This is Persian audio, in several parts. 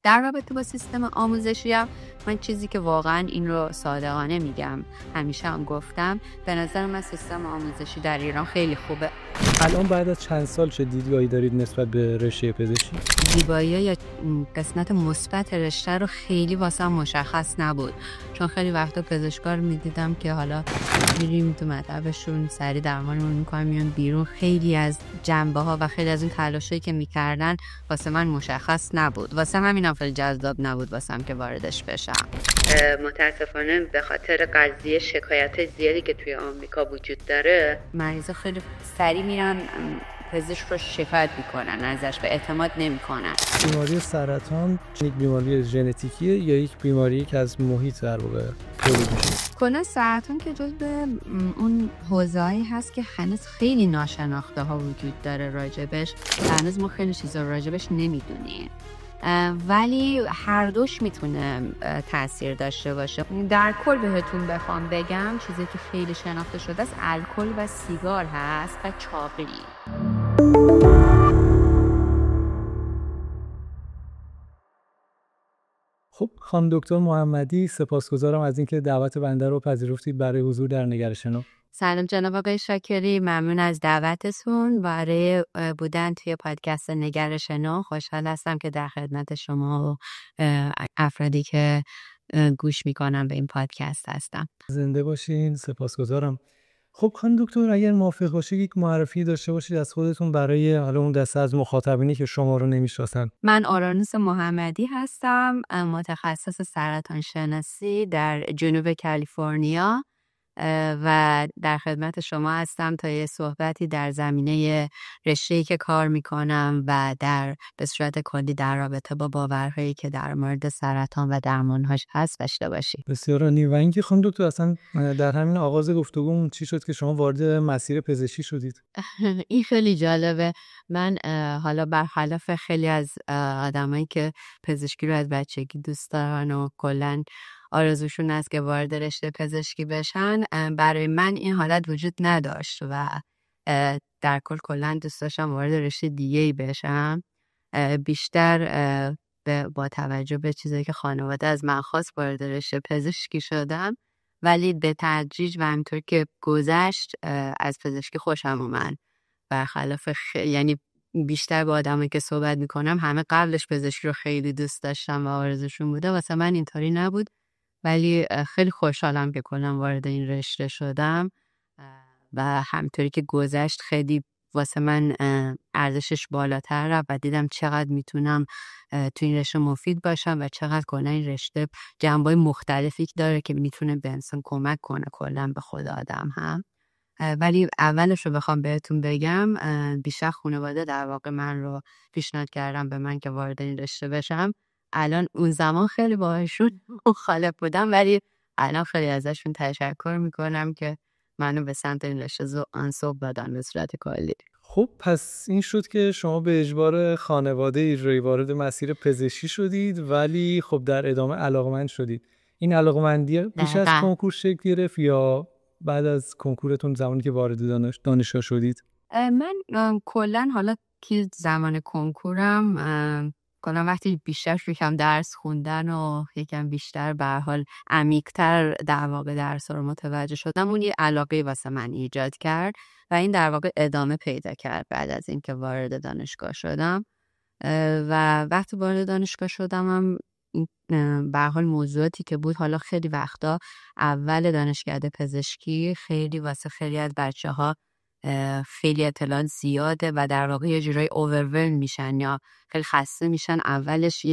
در رابطه با سیستم آموزشی هم من چیزی که واقعا این رو صادقانه میگم، همیشه هم گفتم، به نظر من سیستم آموزشی در ایران خیلی خوبه. الان بعد از چند سال چه دیدگاهی دارید نسبت به رشته پزشکی؟ زیبایی یا قسمت مثبت رشته رو خیلی واسم مشخص نبود، چون خیلی وقتا پزشکار میدیدم که حالا میریم تو مطبشون سری درمانمون میکنن میان بیرون، خیلی از جنبه ها و خیلی از این تلاشایی که میکردن واسه من مشخص نبود، واسه همینم خیلی جذاب نبود واسم که واردش بشم. متاسفانه به خاطر قضیه شکایت زیادی که توی آمریکا وجود داره، مریضا خیلی سری میرن پزشک رو شکایت میکنن، ازش به اعتماد نمیکنن. بیماری سرطان یک بیماری ژنتیکیه یا یک بیماری که از محیط در واقع تولید میشه؟ کلا سرطان که جزو اون حوزه‌ای هست که هنوز خیلی ناشناخته ها وجود داره راجبش، هنوز ما خیلی چیزا راجبش نمیدونیم، ولی هر دوش میتونه تاثیر داشته باشه. در کل بهتون بخوام بگم چیزی که خیلی شناخته شده است الکل و سیگار هست و چاقی. خب خانم دکتر محمدی، سپاسگزارم از اینکه دعوت بنده رو پذیرفتید برای حضور در نگرش نو. سلام جناب آقای شاکری، ممنون از دعوتتون برای بودن توی پادکست نگرش نو. خوشحال هستم که در خدمت شما و افرادی که گوش میکنم به این پادکست هستم. زنده باشین، سپاسگزارم. خب خانم دکتر، اگر موافق باشید یک معرفی داشته باشید از خودتون برای حالا اون دسته از مخاطبینی که شما رو نمیشناسن. من آرانوس محمدی هستم، متخصص سرطان شناسی در جنوب کالیفرنیا و در خدمت شما هستم تا یه صحبتی در زمینه رشته‌ای که کار میکنم و به صورت کلی در رابطه با باورهایی که در مورد سرطان و درمانهاش هست داشته باشیم. بسیار عالی. و اینکه خانم دکتر اصلا در همین آغاز گفتگو چی شد که شما وارد مسیر پزشکی شدید؟ این خیلی جالبه. من حالا برخلاف خیلی از آدمایی که پزشکی رو از بچگی دوست دارن و کلاً آرزوشون است که وارد رشته پزشکی بشن، برای من این حالت وجود نداشت و در کلاً دوست داشتم وارد رشته دیگه‌ای بشم. بیشتر با توجه به چیزایی که خانواده از من خواست وارد رشته پزشکی شدم، ولی به تدریج و همینطور که گذشت از پزشکی خوشم اومد. برخلاف یعنی بیشتر با آدمایی که صحبت میکنم همه قبلش پزشکی رو خیلی دوست داشتم و آرزوشون بوده، واسه من اینطوری نبود، ولی خیلی خوشحالم که کلا وارد این رشته شدم و همینطوری که گذشت خیلی واسه من ارزشش بالاتر رفت و دیدم چقدر میتونم تو این رشته مفید باشم و چقدر کلا این رشته جنبه‌های مختلفی داره که میتونه به انسان کمک کنه کلا به خود آدم هم. ولی اولش رو بخوام بهتون بگم، بیشتر خانواده در واقع من رو پیشنهاد کردم به من که وارد این رشته بشم. الان اون زمان خیلی باهاشون مخالف بودم، ولی الان خیلی ازشون تشکر میکنم که منو به سمت این رشته انسوب دادن به صورت کلی. خب پس این شد که شما به اجبار خانواده ایرانی وارد مسیر پزشکی شدید، ولی خب در ادامه علاقمند شدید. این علاقمندی پیش از کنکور شکل گرفت یا بعد از کنکورتون زمانی که وارد دانشگاه شدید؟ من کلا حالا که زمان کنکورم کلا وقتی بیشتر شروع درس خوندن و یکم بیشتر به هر حال عمیق‌تر در واقع درس رو متوجه شدم، اون یه علاقه واسه من ایجاد کرد و این در واقع ادامه پیدا کرد بعد از اینکه وارد دانشگاه شدم. و وقتی وارد دانشگاه شدم هم به هر حال موضوعاتی که بود، حالا خیلی وقتا اول دانشکده پزشکی خیلی واسه خیلی از بچه‌ها خیلی اطلاعات زیاده و در واقع یه جورایی اوورولم میشن یا خیلی خسته میشن، اولش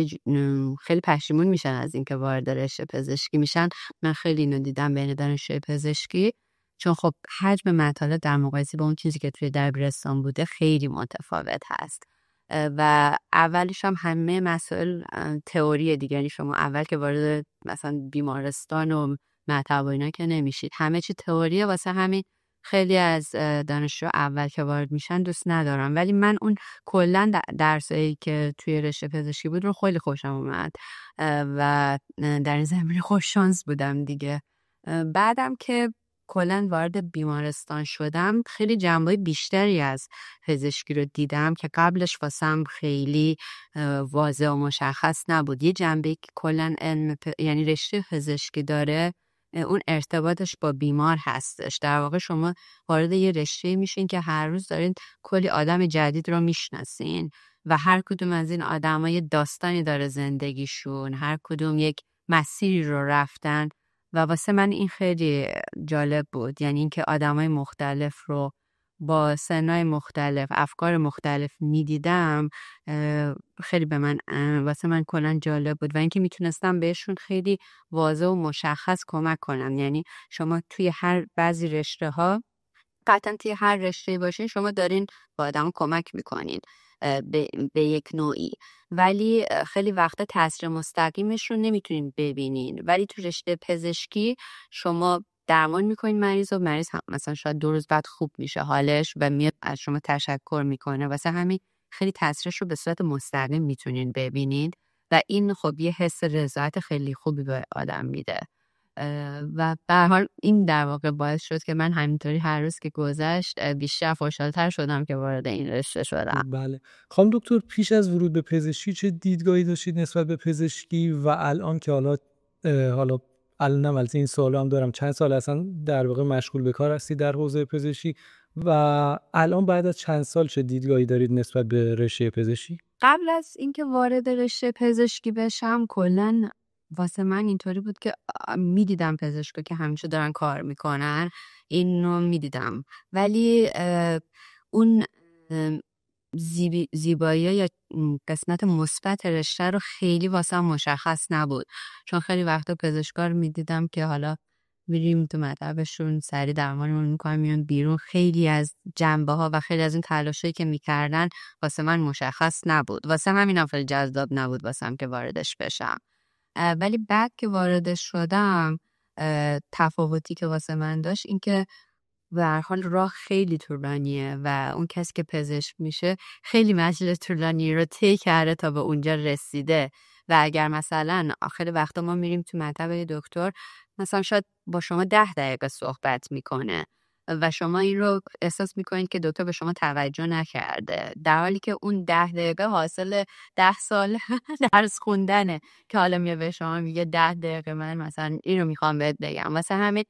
خیلی پشیمون میشن از اینکه وارد رشته پزشکی میشن. من خیلی اینو دیدم بین دانشجوی پزشکی، چون خب حجم مطالب در مقایسه با اون چیزی که توی دبیرستان بوده خیلی متفاوت هست و اولش هم همه مسائل تئوری دیگه، یعنی شما اول که وارد مثلا بیمارستان و مطب و اینا که نمیشید، همه چی تئوریه، واسه همین خیلی از دانشجو اول که وارد میشن دوست ندارم. ولی من اون کلا درسایی که توی رشته پزشکی بود رو خیلی خوشم اومد و در این زمینه خوش شانس بودم دیگه. بعدم که کلا وارد بیمارستان شدم خیلی جنبه‌های بیشتری از پزشکی رو دیدم که قبلش واسم خیلی واضح و مشخص نبود. یه جنبه که کلا یعنی رشته پزشکی داره اون ارتباطش با بیمار هستش. در واقع شما وارد یه رشته میشین که هر روز دارین کلی آدم جدید رو میشناسین و هر کدوم از این آدم‌ها یه داستانی داره زندگیشون، هر کدوم یک مسیری رو رفتن و واسه من این خیلی جالب بود. یعنی اینکه آدمای مختلف رو با سنای مختلف، افکار مختلف میدیدم، خیلی به من واسه من کلا جالب بود و اینکه میتونستم بهشون خیلی واضح و مشخص کمک کنم. یعنی شما توی هر بعضی رشته ها، قطعا توی هر رشته باشین شما دارین با آدم کمک میکنین به یک نوعی، ولی خیلی وقتا تاثیر مستقیمش رو نمیتونین ببینین. ولی تو رشته پزشکی شما درمان میکنین مریض و مریض هم مثلا شاید 2 روز بعد خوب میشه حالش و میاد از شما تشکر میکنه. واسه همین خیلی تاثیرش رو به صورت مستقیم میتونین ببینین و این خب یه حس رضایت خیلی خوبی به آدم میده و به هر حال این در واقع باعث شد که من همینطوری هر روز که گذشت بیشتر خوشحال‌تر شدم که وارد این رشته شدم. بله. خانم دکتر، پیش از ورود به پزشکی چه دیدگاهی داشتید نسبت به پزشکی و الان که حالا الانم البته این سوالو هم دارم، چند سال اصلا در واقع مشغول به کار هستید در حوزه پزشکی و الان بعد از چند سال چه دیدگاهی دارید نسبت به رشته پزشکی؟ قبل از اینکه وارد رشته پزشکی بشم کلاً واسه من اینطوری بود که میدیدم پزشکا که همیشه دارن کار میکنن، اینو میدیدم، ولی اون زیبایی یا قسمت مثبت رشته رو خیلی واسه مشخص نبود، چون خیلی وقتا پزشکا رو میدیدم که حالا میریم تو مطبشون سری درمانمون میکنن میان بیرون، خیلی از جنبه ها و خیلی از این تلاشایی که میکردن واسه من مشخص نبود. واسه همینم خیلی جذاب نبود واسم که واردش بشم. ولی بعد که واردش شدم تفاوتی که واسه من داشت این که به هر حال راه خیلی طولانیه و اون کسی که پزشک میشه خیلی مسیر طولانی رو طی کرده تا به اونجا رسیده و اگر مثلا آخر وقتا ما میریم تو مطب دکتر مثلا شاید با شما 10 دقیقه صحبت میکنه و شما این رو احساس میکنید که دکتر به شما توجه نکرده، در حالی که اون 10 دقیقه حاصل 10 سال درس خوندنه که حالا میاد به شما میگه 10 دقیقه من مثلا این رو میخوام بهت بگم. واسه همین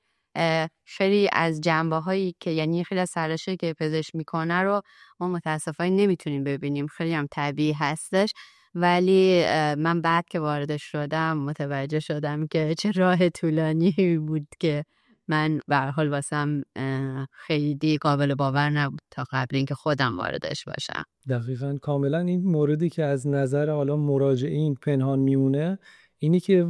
خیلی از جنبه هایی که یعنی خیلی از تلاشی که پزشک میکنه رو ما متاسفانه نمیتونیم ببینیم، خیلی هم طبیعی هستش، ولی من بعد که وارد شدم متوجه شدم که چه راه طولانی بود که من به هر حال واسم خیلی قابل باور نبود تا قبل اینکه خودم واردش باشم. دقیقاً کاملا این موردی که از نظر حالا مراجعین پنهان میمونه اینی که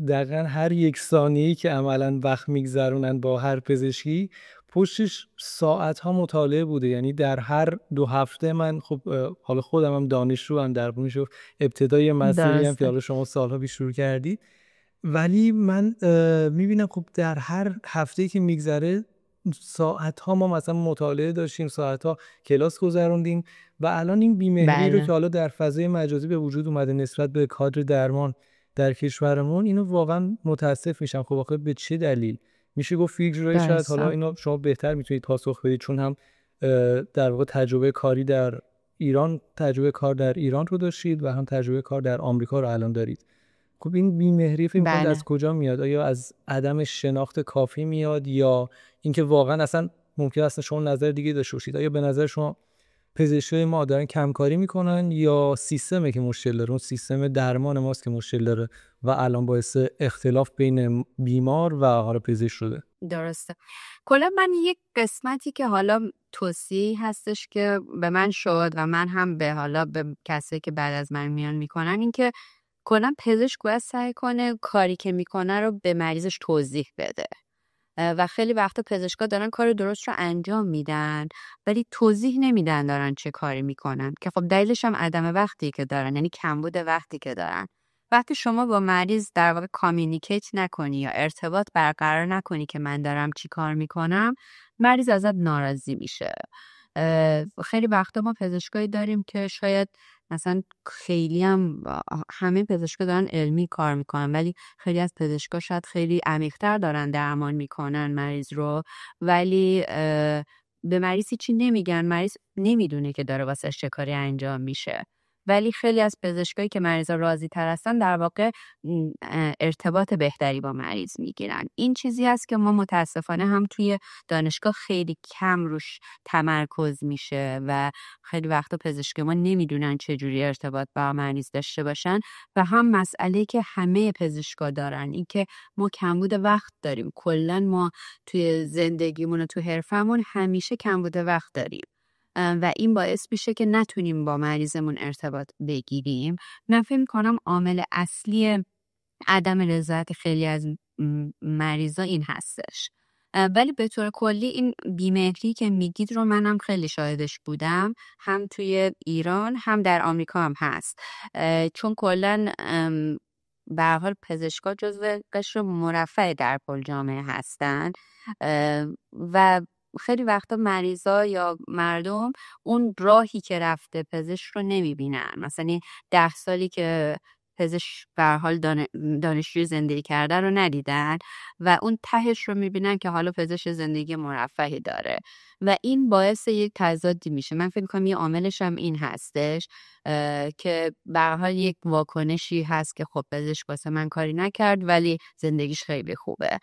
دقیقاً هر یک ثانیه‌ای که عملاً وقت میگذرونن با هر پزشکی پشتش ساعت‌ها مطالعه بوده. یعنی در هر 2 هفته من خب حالا خودم هم دانشجو هم در میشه ابتدای مسیری هم که حالا شما سالها پیش شروع کردید، ولی من میبینم خب در هر هفته‌ای که میگذره ساعت‌ها ما مثلا مطالعه داشتیم، ساعت‌ها کلاس گذروندیم و الان این بیمهری رو که حالا در فضای مجازی به وجود اومده نسبت به کادر درمان در کشورمون، اینو واقعا متاسف میشم. خب آخه به چه دلیل؟ میشه گفت فکر شاید حالا اینو شما بهتر میتونید پاسخ بدید، چون هم در واقع تجربه کاری در ایران، تجربه کار در ایران رو داشتید و هم تجربه کار در آمریکا رو الان دارید. خب این بیمهری فکر می‌کنید از کجا میاد؟ آیا از عدم شناخت کافی میاد یا اینکه واقعا اصلا ممکن است شما نظر دیگه داشته باشید؟ آیا به نظر شما پزشکای ما دارن کمکاری میکنن یا سیستمی که مشکل داره، اون سیستم درمان ماست که مشکل داره و الان باعث اختلاف بین بیمار و حالا پزشک شده؟ درسته. کلا من یک قسمتی که حالا توصیه هستش که به من شد و من هم به حالا به کسایی که بعد از من میان میکنن، این که کلا پزشک باید سعی کنه کاری که میکنه رو به مریضش توضیح بده و خیلی وقتا پزشکا دارن کار درست رو انجام میدن ولی توضیح نمیدن دارن چه کاری میکنن، که خب دلیلش هم عدم وقتی که دارن، یعنی کمبود وقتی که دارن. وقتی شما با مریض در واقع کامیونیکیت نکنی یا ارتباط برقرار نکنی که من دارم چی کار میکنم، مریض ازت ناراضی میشه. خیلی وقتا ما پزشکایی داریم که شاید مثلا خیلی هم همه پزشکا دارن علمی کار میکنن، ولی خیلی از پزشکا شاید خیلی عمیق‌تر دارن درمان میکنن مریض رو، ولی به مریض چی نمیگن، مریض نمیدونه که داره واسه چه کاری انجام میشه. ولی خیلی از پزشکایی که مریضا راضی تر هستن در واقع ارتباط بهتری با مریض میگیرن. این چیزی هست که ما متاسفانه هم توی دانشگاه خیلی کم روش تمرکز میشه و خیلی وقتا پزشک ما نمیدونن چجوری ارتباط با مریض داشته باشن و هم مسئله که همه پزشکا دارن، این که ما کمبود وقت داریم. کلا ما توی زندگیمون و توی حرفمون همیشه کمبود وقت داریم و این باعث میشه که نتونیم با مریضمون ارتباط بگیریم. من فکر می‌کنم عامل اصلی عدم رضایت خیلی از مریضا این هستش. ولی به طور کلی این بیمهری که میگید رو منم خیلی شاهدش بودم، هم توی ایران هم در آمریکا هم هست، چون کلا به هر حال پزشکا جزو قشر مرفه در کل جامعه هستن و خیلی وقتا مریضا یا مردم اون راهی که رفته پزشک رو نمیبینن. مثلا 10 سالی که پزشک به هر حال دانشجوی زندگی کرده رو ندیدن و اون تهش رو میبینن که حالا پزشک زندگی مرفهی داره و این باعث یک تضادی میشه. من فکر می‌کنم یه عاملش هم این هستش که به هر حال یک واکنشی هست که خب پزشک واسه من کاری نکرد ولی زندگیش خیلی خوبه.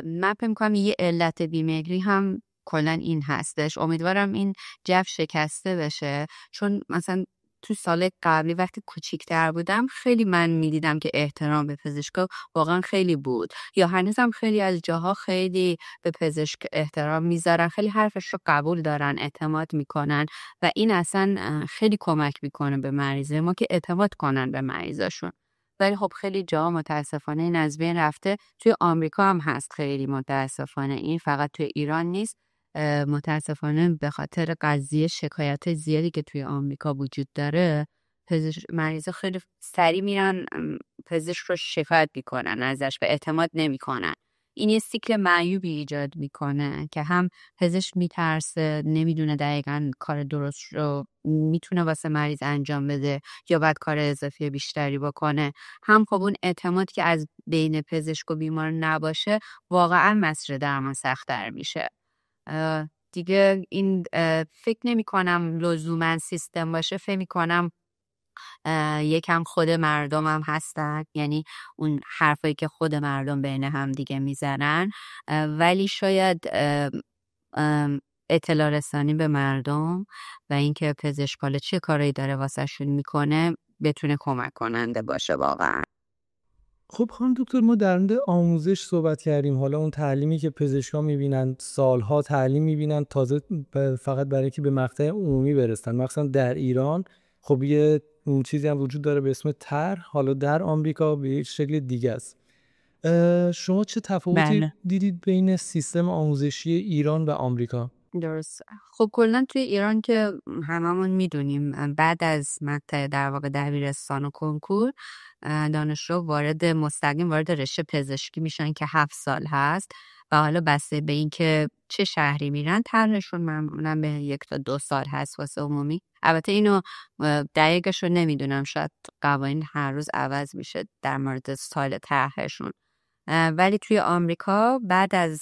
من فکر می‌کنم یه علت بیمهری هم کلا این هستش. امیدوارم این جو شکسته بشه، چون مثلا تو سال قبلی وقتی کوچیک‌تر بودم خیلی من میدیدم که احترام به پزشکا واقعا خیلی بود، یا هنوزم خیلی از جاها خیلی به پزشک احترام میذارن، خیلی حرفش رو قبول دارن، اعتماد میکنن و این اصلا خیلی کمک میکنه به مریضه ما که اعتماد کنن به مریضاشون. ولی خب خیلی جاها متاسفانه این از بین رفته. توی آمریکا هم هست خیلی متاسفانه، این فقط توی ایران نیست. متاسفانه به خاطر قضیه شکایت زیادی که توی آمریکا وجود داره مریضا خیلی سریع میرن پزشک رو شکایت میکنن ازش و اعتماد نمیکنن. این یه سیکل معیوبی ایجاد میکنه که هم پزشک میترسه، نمیدونه دقیقاً کار درست رو میتونه واسه مریض انجام بده یا باید کار اضافی بیشتری بکنه، هم خب اون اعتماد که از بین پزشک و بیمار نباشه واقعاً مسیر درمان سخت‌تر میشه. دیگه این فکر نمی کنم لزوما سیستم باشه، فکر می کنم یکم خود مردم هم هستن، یعنی اون حرفایی که خود مردم بین هم دیگه میزنن، ولی شاید اطلاع رسانی به مردم و اینکه پزشک حالا چه کارایی داره واسه شون میکنه بتونه کمک کننده باشه واقعا. خب خانم دکتر، ما در مورد آموزش صحبت کردیم. حالا اون تعلیمی که پزشکا میبینن، سالها تعلیم میبینن تازه فقط برای که به مقطع عمومی برسن. مثلا در ایران خب یه چیزی هم وجود داره به اسم طرح، حالا در آمریکا به یک شکل دیگه است. شما چه تفاوتی دیدید بین سیستم آموزشی ایران و آمریکا؟ درست. خب کلا توی ایران که هممون میدونیم بعد از مقطع در واقع دبیرستان و کنکور دانشجو مستقیم وارد رشته پزشکی میشن که 7 سال هست و حالا بسته به این که چه شهری میرن طرحشون معمولا به 1 تا 2 سال هست واسه عمومی. البته اینو دقیقش رو نمیدونم، شاید قوانین هر روز عوض میشه در مورد سال طرحشون. ولی توی آمریکا بعد از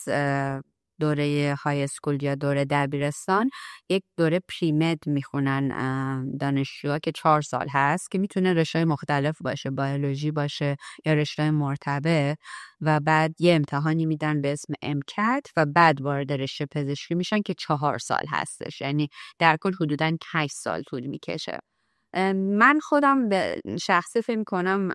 دوره های اسکول یا دوره دبیرستان یک دوره پریمد میخونن دانشجوها که 4 سال هست که میتونه رشته‌های مختلف باشه، بیولوژی باشه یا رشته مرتبط، و بعد یه امتحانی میدن به اسم MCAT و بعد وارد رشته پزشکی میشن که 4 سال هستش، یعنی در کل حدوداً 8 سال طول میکشه. من خودم به شخصی فکر میکنم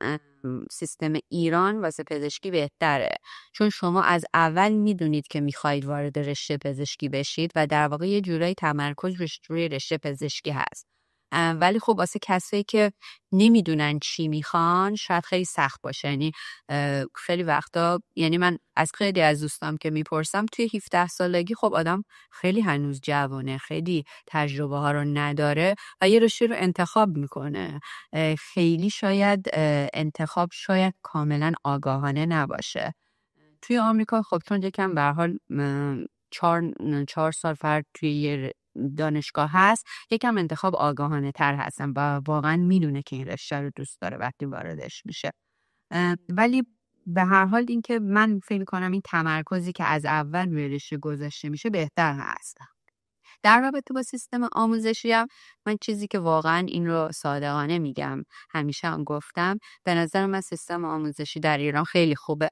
سیستم ایران واسه پزشکی بهتره، چون شما از اول میدونید که میخواید وارد رشته پزشکی بشید و در واقع یه جورایی تمرکز روی رشته پزشکی هست. ولی خب واسه کسایی که نمیدونن چی میخوان شاید خیلی سخت باشه. یعنی خیلی وقتا، یعنی من از خیلی از دوستام که میپرسم توی 17 سالگی خب آدم خیلی هنوز جوانه، خیلی تجربه ها رو نداره و یه رشته رو انتخاب میکنه. خیلی شاید انتخاب شاید کاملا آگاهانه نباشه. توی آمریکا خب چون یکم به هر حال 4 سال فرد توی یه دانشگاه هست یکم انتخاب آگاهانه تر هستن و واقعا میدونه که این رشته رو دوست داره وقتی واردش میشه. ولی به هر حال این که من فکر کنم این تمرکزی که از اول روی رشته گذاشته میشه بهتر هست. در رابطه با سیستم آموزشی هم من چیزی که واقعا این رو صادقانه میگم، همیشه هم گفتم، به نظر من سیستم آموزشی در ایران خیلی خوبه.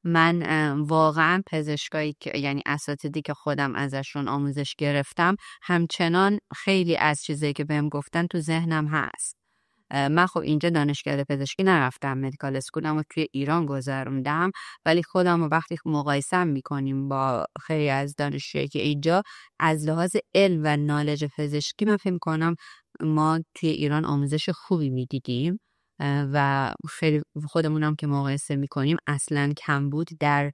من واقعا پزشکایی که یعنی اساتیدی که خودم ازشون آموزش گرفتم همچنان خیلی از چیزایی که بهم گفتن تو ذهنم هست. من خب اینجا دانشگاه پزشکی نرفتم، مدیکال اسکولم رو توی ایران گذروندم، ولی خودم رو وقتی مقایسه میکنیم با خیلی از دانشجویی که اینجا از لحاظ علم و نالج پزشکی من فکر کنم ما توی ایران آموزش خوبی میدیدیم و خیلی خودمونم که مقایسه میکنیم اصلا کمبود در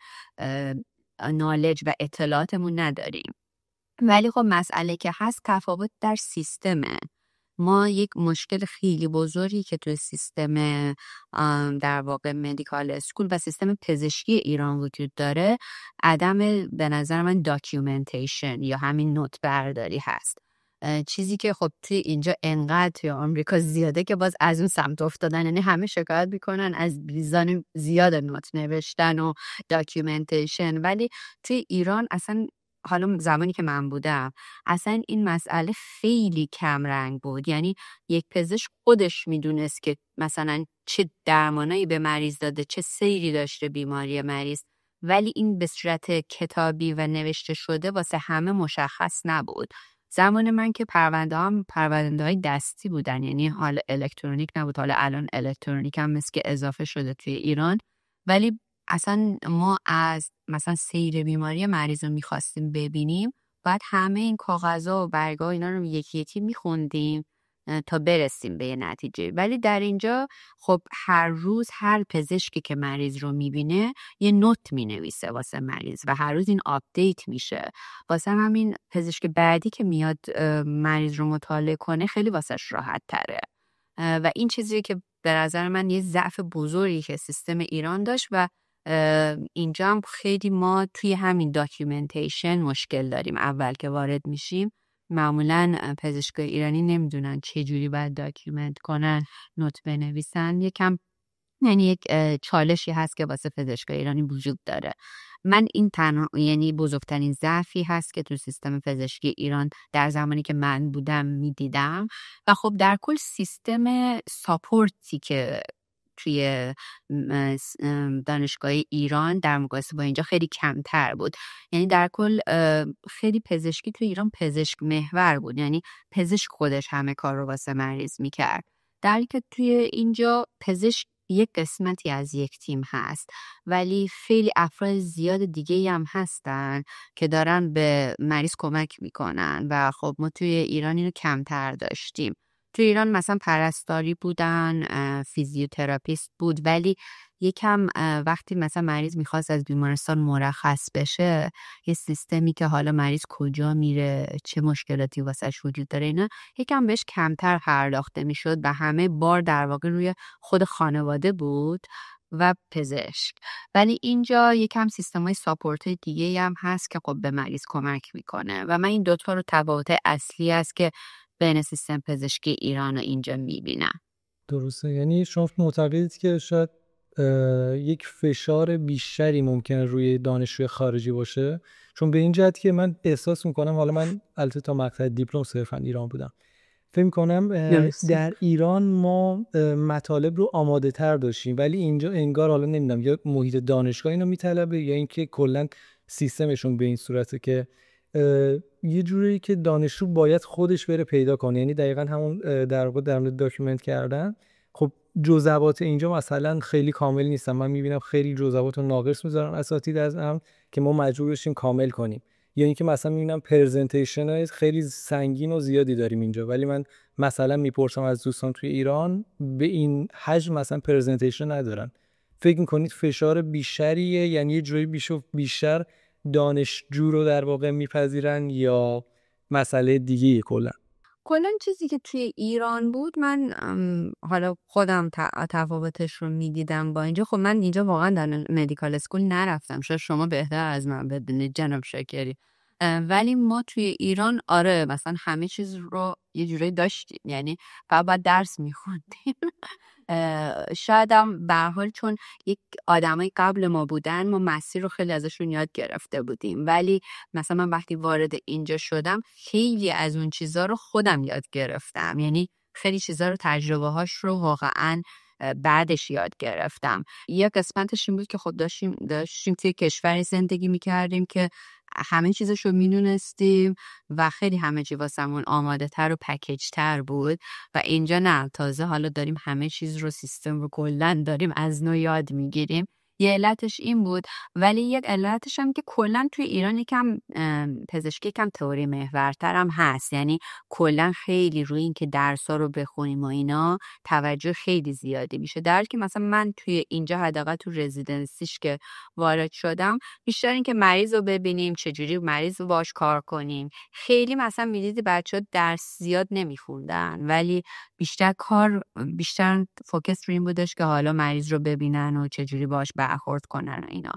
نالج و اطلاعاتمون نداریم. ولی خب مسئله که هست تفاوت در سیستمه. ما یک مشکل خیلی بزرگی که توی سیستم در واقع مدیکال اسکول و سیستم پزشکی ایران وجود داره عدم به نظر من داکیومنتیشن یا همین نوت برداری هست. چیزی که خب توی اینجا انقدر توی آمریکا زیاده که باز از اون سمت افتادن، یعنی همه شکایت میکنن از میزان زیاد نوت نوشتن و داکیومنتیشن، ولی توی ایران اصلا حالا زمانی که من بودم اصلا این مسئله خیلی کم رنگ بود. یعنی یک پزشک خودش میدونست که مثلا چه درمانایی به مریض داده، چه سیری داشته بیماری مریض، ولی این به صورت کتابی و نوشته شده واسه همه مشخص نبود. زمان من که پرونده های دستی بودن، یعنی حالا الکترونیک نبود. حالا الان الکترونیک هم مثل که اضافه شده توی ایران، ولی اصلا ما از مثلا سیر بیماری مریض رو میخواستیم ببینیم بعد همه این کاغذها و برگا اینا رو یکی یکی میخوندیم تا برسیم به یه نتیجه. ولی در اینجا خب هر روز هر پزشکی که مریض رو میبینه یه نوت مینویسه واسه مریض و هر روز این آپدیت میشه. واسه همین پزشک بعدی که میاد مریض رو مطالعه کنه خیلی واسش راحت تره و این چیزی که به نظر من یه ضعف بزرگی که سیستم ایران داشت و اینجا هم خیلی ما توی همین داکیومنتیشن مشکل داریم. اول که وارد میشیم معمولا پزشکای ایرانی نمیدونن چه جوری باید داکیومنت کنن، نوت بنویسن. یکم یعنی یک چالشی هست که واسه پزشکای ایرانی وجود داره. من این یعنی بزرگترین ضعفی هست که تو سیستم پزشکی ایران در زمانی که من بودم میدیدم و خب در کل سیستم ساپورتی که توی دانشگاه ایران در مقایسه با اینجا خیلی کمتر بود. یعنی در کل خیلی پزشکی توی ایران پزشک محور بود، یعنی پزشک خودش همه کار رو واسه مریض میکرد، در حالی که توی اینجا پزشک یک قسمتی از یک تیم هست ولی خیلی افراد زیاد دیگه هم هستن که دارن به مریض کمک میکنن و خب ما توی ایران اینو کمتر داشتیم. توی ایران مثلا پرستاری بودن، فیزیوتراپیست بود، ولی یکم وقتی مثلا مریض میخواست از بیمارستان مرخص بشه یه سیستمی که حالا مریض کجا میره، چه مشکلاتی واسش وجود داره، اینا یکم بهش کمتر پرداخته میشد و همه بار در واقع روی خود خانواده بود و پزشک. ولی اینجا یکم سیستم‌های ساپورت دیگه هم هست که خب به مریض کمک میکنه و من این دوتا رو تفاوت اصلی است که بین سیستم پزشکی ایران و اینجا میبینم. درسته، یعنی شما معتقدید که شاید یک فشار بیشتری ممکنه روی دانشجوی خارجی باشه، چون به این جهت که من احساس میکنم، حالا من البته تا مقطع دیپلم صرفا ایران بودم، فکر میکنم در ایران ما مطالب رو آماده تر داشتیم، ولی اینجا انگار حالا نمیدونم یا محیط دانشگاه اینو میطلبه یا اینکه کلا سیستمشون به این صورته که یه جوری که دانشجو باید خودش بره پیدا کنه. یعنی دقیقاً همون در واقع در مورد داکیومنت کردن، خب جزئیات اینجا مثلا خیلی کامل نیستن. من میبینم خیلی جزئیات رو ناقص میذارن اساتید از هم که ما مجبور بشیم کامل کنیم، یا اینکه مثلا میبینم پرزنتیشن های خیلی سنگین و زیادی داریم اینجا، ولی من مثلا میپرسم از دوستان توی ایران به این حجم مثلا پرزنتیشن ندارن. فکر میکنید فشار بیشتریه، یعنی یه جوری بیشتر دانشجو رو در واقع میپذیرن یا مسئله دیگه؟ کلا چیزی که توی ایران بود، من حالا خودم تفاوتش رو میدیدم با اینجا. خب من اینجا واقعا در مدیکال اسکول نرفتم، شاید شما بهتر از من بدونید جناب شاکری. ولی ما توی ایران آره مثلا همه چیز رو یه جوری داشتیم، یعنی فقط درس میخوندیم. شاید هم به هر حال چون یک آدمای قبل ما بودن ما مسیر رو خیلی ازشون یاد گرفته بودیم، ولی مثلا من وقتی وارد اینجا شدم خیلی از اون چیزا رو خودم یاد گرفتم، یعنی خیلی چیزا رو تجربه هاش رو واقعا بعدش یاد گرفتم. یه قسمتش این بود که خب داشتیم توی کشوری زندگی میکردیم که همه چیزش رو میدونستیم و خیلی همه چی واسمون آماده تر و پکیج تر بود و اینجا نه، تازه حالا داریم همه چیز رو سیستم رو کلن داریم از نو یاد میگیریم. یه علتش این بود، ولی یک علتش هم که کلن توی ایران یکم پزشکی کم تئوری محورتر هم هست، یعنی کلن خیلی روی این که درسا رو بخونیم و اینا توجه خیلی زیادی میشه، در حالی که مثلا من توی اینجا حداقل تو رزیدنسیش که وارد شدم بیشتر این که مریض رو ببینیم چجوری مریض رو باش کار کنیم. خیلی مثلا میدیدی بچه درس زیاد نمیخوندن ولی بیشتر فوکس روی این بودش که حالا مریض رو ببینن و چجوری باش برخورد کنن و اینا.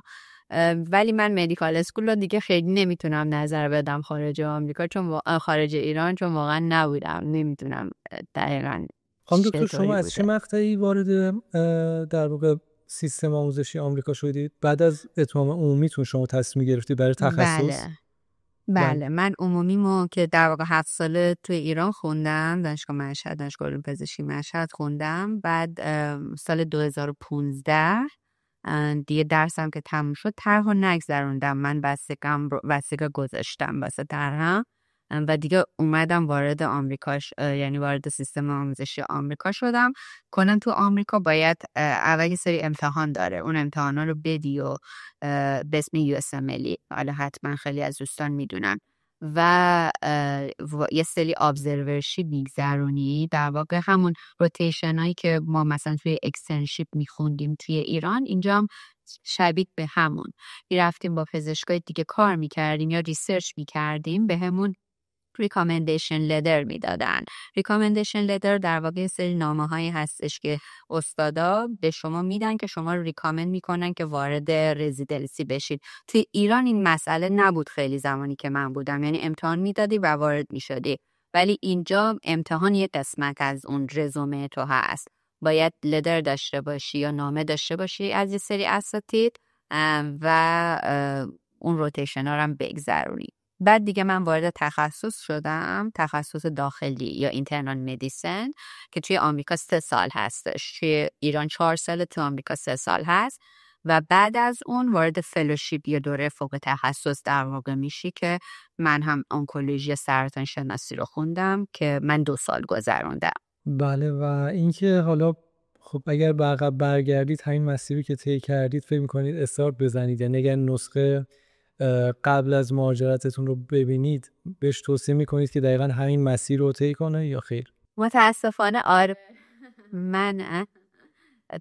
ولی من مدیکال اسکول رو دیگه خیلی نمیتونم نظر بدم خارج آمریکا، چون خارج ایران، چون واقعا نبودم، نمیتونم دقیقاً. خانم دکتر شما از چه مقطعی وارد در واقع سیستم آموزشی آمریکا شدید؟ بعد از اتمام عمومیتون شما تصمیم گرفتید برای تخصص؟ بله من عمومیمو که در واقع 7 ساله توی ایران خوندم، دانشگاه مشهد، دانشگاه علوم پزشکی مشهد خوندم. بعد سال 2015 دیگه درسم که تموم شد طرحو نگذروندم، من بستگی گذاشتم واسه طرحم و دیگه اومدم وارد یعنی وارد سیستم آموزشی آمریکا شدم. کنن تو آمریکا باید اول یه سری امتحان داره، اون امتحانا رو بدی و به اسم USMLE، حالا حتما خیلی از دوستان میدونن، و یه سری ابزرورشیپ میگذرونی، در واقع همون روتیشن هایی که ما مثلا توی اکسترنشیپ میخوندیم توی ایران، اینجا هم شبیه به همون میرفتیم با پزشکای دیگه کار میکردیم یا ریسرچ میکردیم، به همون ریکامندیشن لتر میدادن. ریکامندیشن لتر در واقع یه سری نامه هایی هستش که استادا به شما میدن که شما رو ریکامند میکنن که وارد رزیدنسی بشید. توی ایران این مسئله نبود خیلی زمانی که من بودم، یعنی امتحان میدادی و وارد میشدی، ولی اینجا امتحان یه قسمت از اون رزومه تو هست، باید لتر داشته باشی یا نامه داشته باشی از یه سری اساتید و اون روتیشن ها رو هم بگذرونی. بعد دیگه من وارد تخصص شدم، تخصص داخلی یا اینترنال مدیسن که توی آمریکا 3 سال هستش، توی ایران 4 سال، تو آمریکا 3 سال هست. و بعد از اون وارد فلوشیپ یا دوره فوق تخصص در واقع میشی که من هم آنکولوژی سرطان شناسی رو خوندم که من 2 سال گذروندم. بله، و اینکه حالا خب اگر به عقب برگردید همین مسیری که طی کردید فکر می‌کنید استارت بزنید، یعنی اگر نسخه قبل از مهاجرتتون رو ببینید بهش توصیه میکنید که دقیقا همین مسیر رو طی کنه یا خیر؟ متاسفانه آره. من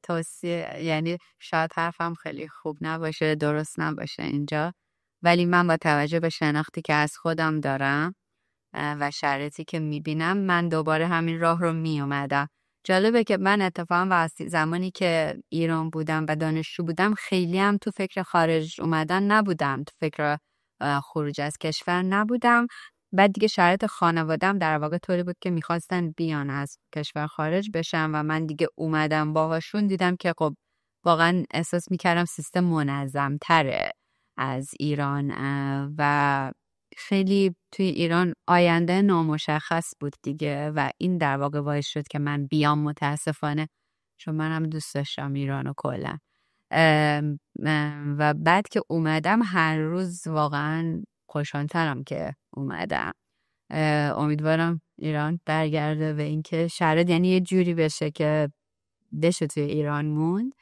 توصیه، یعنی شاید حرفم خیلی خوب نباشه، درست نباشه اینجا، ولی من با توجه به شناختی که از خودم دارم و شرایطی که میبینم من دوباره همین راه رو میومدم. جالبه که من اتفاقا زمانی که ایران بودم و دانشجو بودم خیلی هم تو فکر خارج اومدن نبودم، تو فکر خروج از کشور نبودم. بعد دیگه شرایط خانوادم در واقع طوری بود که میخواستن بیان از کشور خارج بشن و من دیگه اومدم باهاشون، دیدم که خب واقعا احساس میکردم سیستم منظم تره از ایران و خیلی توی ایران آینده نامشخص بود دیگه و این در واقع باعث شد که من بیام متاسفانه، چون منم دوست داشتم ایرانو کلا. و بعد که اومدم هر روز واقعا خوشحال‌ترم که اومدم. امیدوارم ایران برگرده به اینکه شرایط یعنی یه جوری بشه که بشه توی ایران موند.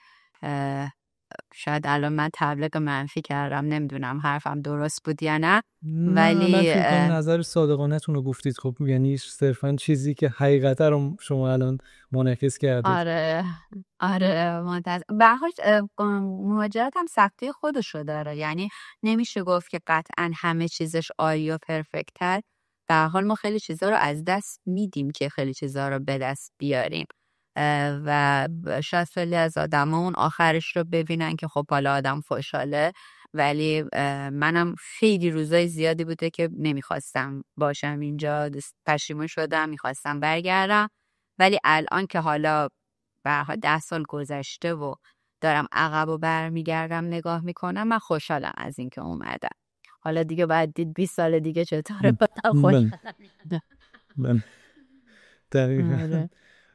شاید الان من تبلیغ منفی کردم، نمیدونم حرفم درست بود یا نه، ولی من فکر کنم نظر صادقانه‌تون رو گفتید. خب یعنی صرفا چیزی که حقیقتا رو شما الان منعکس کردید. آره به هر حال مهاجرت هم سختی خودشو داره، یعنی نمیشه گفت که قطعا همه چیزش عالی و پرفکت‌تر. به هر حال ما خیلی چیزا رو از دست میدیم که خیلی چیزا رو به دست بیاریم و شاید خیلی از آدم اون آخرش رو ببینن که خب حالا آدم خوشحاله، ولی منم خیلی روزای زیادی بوده که نمیخواستم باشم اینجا، پشیمون شدم، میخواستم برگردم. ولی الان که حالا برها 10 سال گذشته و دارم عقب و برمیگردم نگاه میکنم، من خوشحالم از این که اومدم. حالا دیگه باید دید 20 سال دیگه چطوره بودم خوشحالم. من دقیقاً.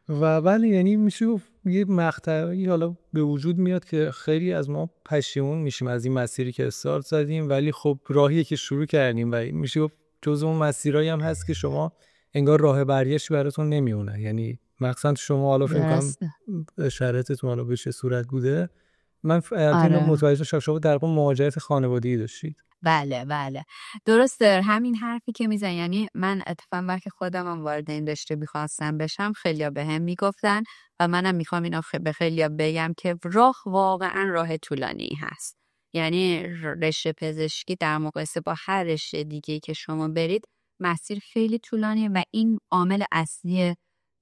و بله، یعنی میشه گفت یه مقطعی حالا به وجود میاد که خیلی از ما پشیمون میشیم از این مسیری که استارت زدیم، ولی خب راهی که شروع کردیم و میشه گفت جزء اون مسیرایی هم هست که شما انگار راه برگشتی براتون نمیونه. یعنی مقصد شما حالا فکر کنم شرایطتون حالا به چه صورت بوده، من البته متوجه شدم شما در واقع مهاجرت خانوادگی داشتید. بله درسته. همین حرفی که میزن، یعنی من اتفاقا وقتی خودم هم وارد این رشته میخواستم بشم، خیلیا بهم میگفتن و منم میخوام اینو به خیلیا بگم که راه واقعا راه طولانی هست. یعنی رشته پزشکی در مقایسه با هر رشته دیگه‌ای که شما برید مسیر خیلی طولانیه و این عامل اصلی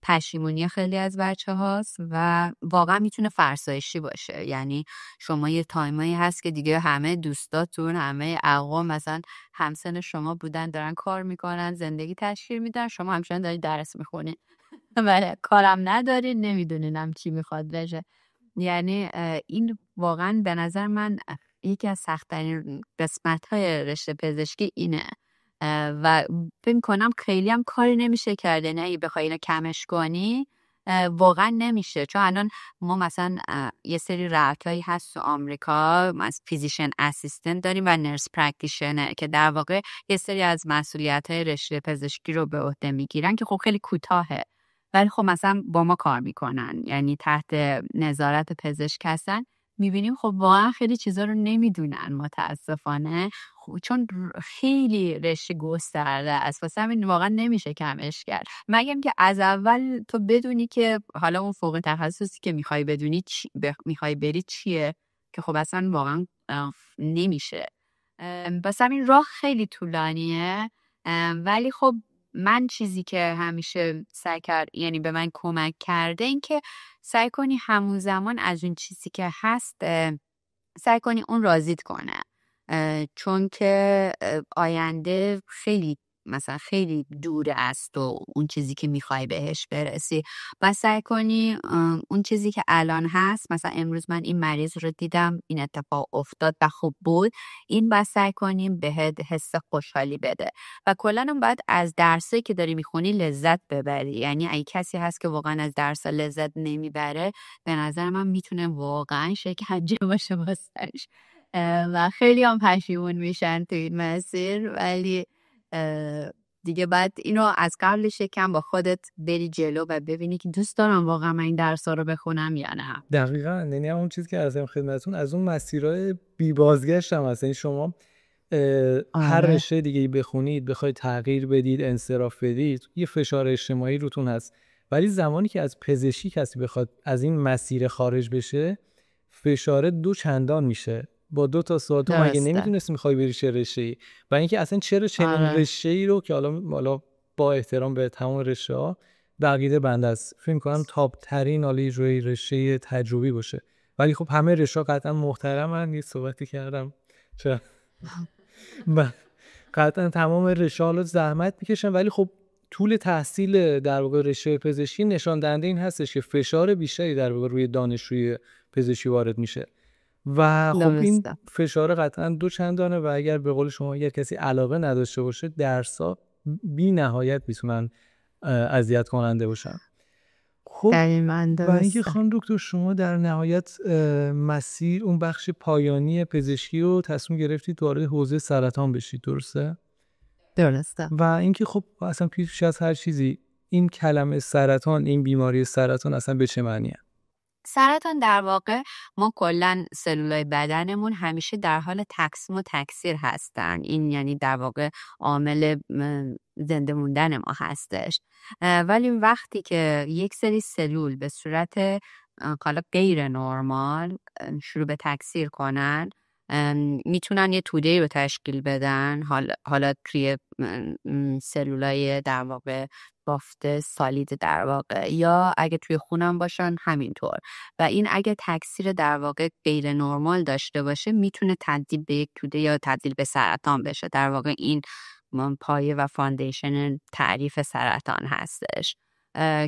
پشیمونی خیلی از بچه هاست و واقعا میتونه فرسایشی باشه. یعنی شما یه تایمایی هست که دیگه همه دوستاتون، همه اقوام مثلا همسن شما بودن، دارن کار میکنن، زندگی تشکیل میدن، شما همچنان دارید درس میخونید ولی کارم ندارید، نمیدونینم چی میخواد بشه. یعنی این واقعا به نظر من یکی از سخت‌ترین قسمت‌های رشته پزشکی اینه و فکر کنم خیلی هم کاری نمیشه کرده. نه بخوای اینو کمش کنی واقعا نمیشه، چون الان ما مثلا یه سری رعایتایی هست تو آمریکا، از فیزیشن اسیستنت داریم و نرس پرکتیشنر که در واقع یه سری از مسئولیت‌های رشته پزشکی رو به عهده میگیرن که خب خیلی کوتاهه، ولی خب مثلا با ما کار میکنن، یعنی تحت نظارت پزشک هستن. میبینیم خب واقعا خیلی چیزا رو نمیدونن متاسفانه، چون خیلی رشته گسترده است، واسه همین واقعا نمیشه کمش کرد، مگه که از اول تو بدونی که حالا اون فوق تخصصی که میخوای بدونی میخوای بری چیه، که خب اصلا واقعا نمیشه. واسه همین راه خیلی طولانیه. ولی خب من چیزی که همیشه سعی کرد، یعنی به من کمک کرده، این که سعی کنی همون زمان از اون چیزی که هست سعی کنی اون راضیت کنه، چون که آینده خیلی مثلا خیلی دور است و اون چیزی که میخوای بهش برسی، و سعی کنی اون چیزی که الان هست، مثلا امروز من این مریض رو دیدم، این اتفاق افتاد و خوب بود، این باید سعی کنیم بهت حس خوشحالی بده و کلا اون باید از درسی که داری میخونی لذت ببری. یعنی اگه کسی هست که واقعا از درس لذت نمیبره، به نظر من میتونه واقعا شکنجه باشه واسش و خیلی هم پشیمون میشن تو این مسیر. ولی دیگه بعد اینو از قبلش یکم با خودت بری جلو و ببینی که دوست دارم واقعا من این درس‌ها رو بخونم یا نه. دقیقاً، یعنی اون چیزی که عرضم خدمتتون از اون مسیرهای بی بازگشت هم هست. یعنی شما هر رشته دیگه‌ای بخونید، بخواید تغییر بدید، انصراف بدید، یه فشار اجتماعی روتون هست. ولی زمانی که از پزشکی کسی بخواد از این مسیر خارج بشه، فشار 2 چندان میشه. با 2 تا سوال تو مگه نمیدونستی میخوای بری چه رشته‌ای، و اینکه اصلا چرا چنین رشته‌ای رو که حالا با احترام به تمام رشته‌ها بقیده بنده است، فکر کنم تاپ ترین حالی روی رشته تجربی باشه. ولی خب همه رشته‌ها قطعا محترمن. یه صحبتی کردم چرا قطعا تمام رشته‌ها حالا زحمت میکشن، ولی خب طول تحصیل در واقع رشته پزشکی نشان دهنده این هستش که فشار بیشتری در واقع روی دانشجوی پزشکی وارد میشه و خب این فشار قطعا 2 چندانه و اگر به قول شما اگر کسی علاقه نداشته باشه، درس‌ها بی نهایت میتونن اذیت کننده باشن. خب و اینکه خانم دکتر شما در نهایت مسیر اون بخش پایانی پزشکی رو تصمیم گرفتید وارد حوزه سرطان بشید، درسته؟ درسته. و اینکه خب اصلا پیش از هر چیزی این کلمه سرطان، این بیماری سرطان اصلا به چه معنیه؟ سرطان در واقع ما کلن سلولای بدنمون همیشه در حال تقسیم و تکثیر هستن. این یعنی در واقع عامل زنده موندن ما هستش. ولی وقتی که یک سری سلول به صورت غیر نرمال شروع به تکثیر کنن میتونن یه توده رو تشکیل بدن، حالا توی سلولای در واقع بافت سالید در واقع، یا اگه توی خونم باشن همینطور. و این اگه تکثیر در واقع غیر نرمال داشته باشه میتونه تبدیل به یک توده یا تبدیل به سرطان بشه. در واقع این پایه و فاندیشن تعریف سرطان هستش،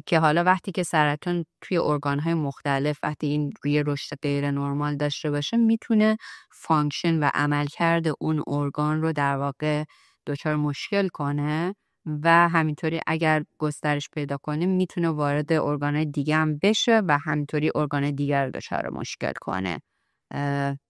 که حالا وقتی که سرطان توی ارگان‌های مختلف وقتی این روی رشد غیر نرمال داشته باشه میتونه فانکشن و عملکرد اون ارگان رو در واقع دچار مشکل کنه و همینطوری اگر گسترش پیدا کنه میتونه وارد ارگان‌های دیگه هم بشه و همینطوری ارگان دیگر رو دچار مشکل کنه.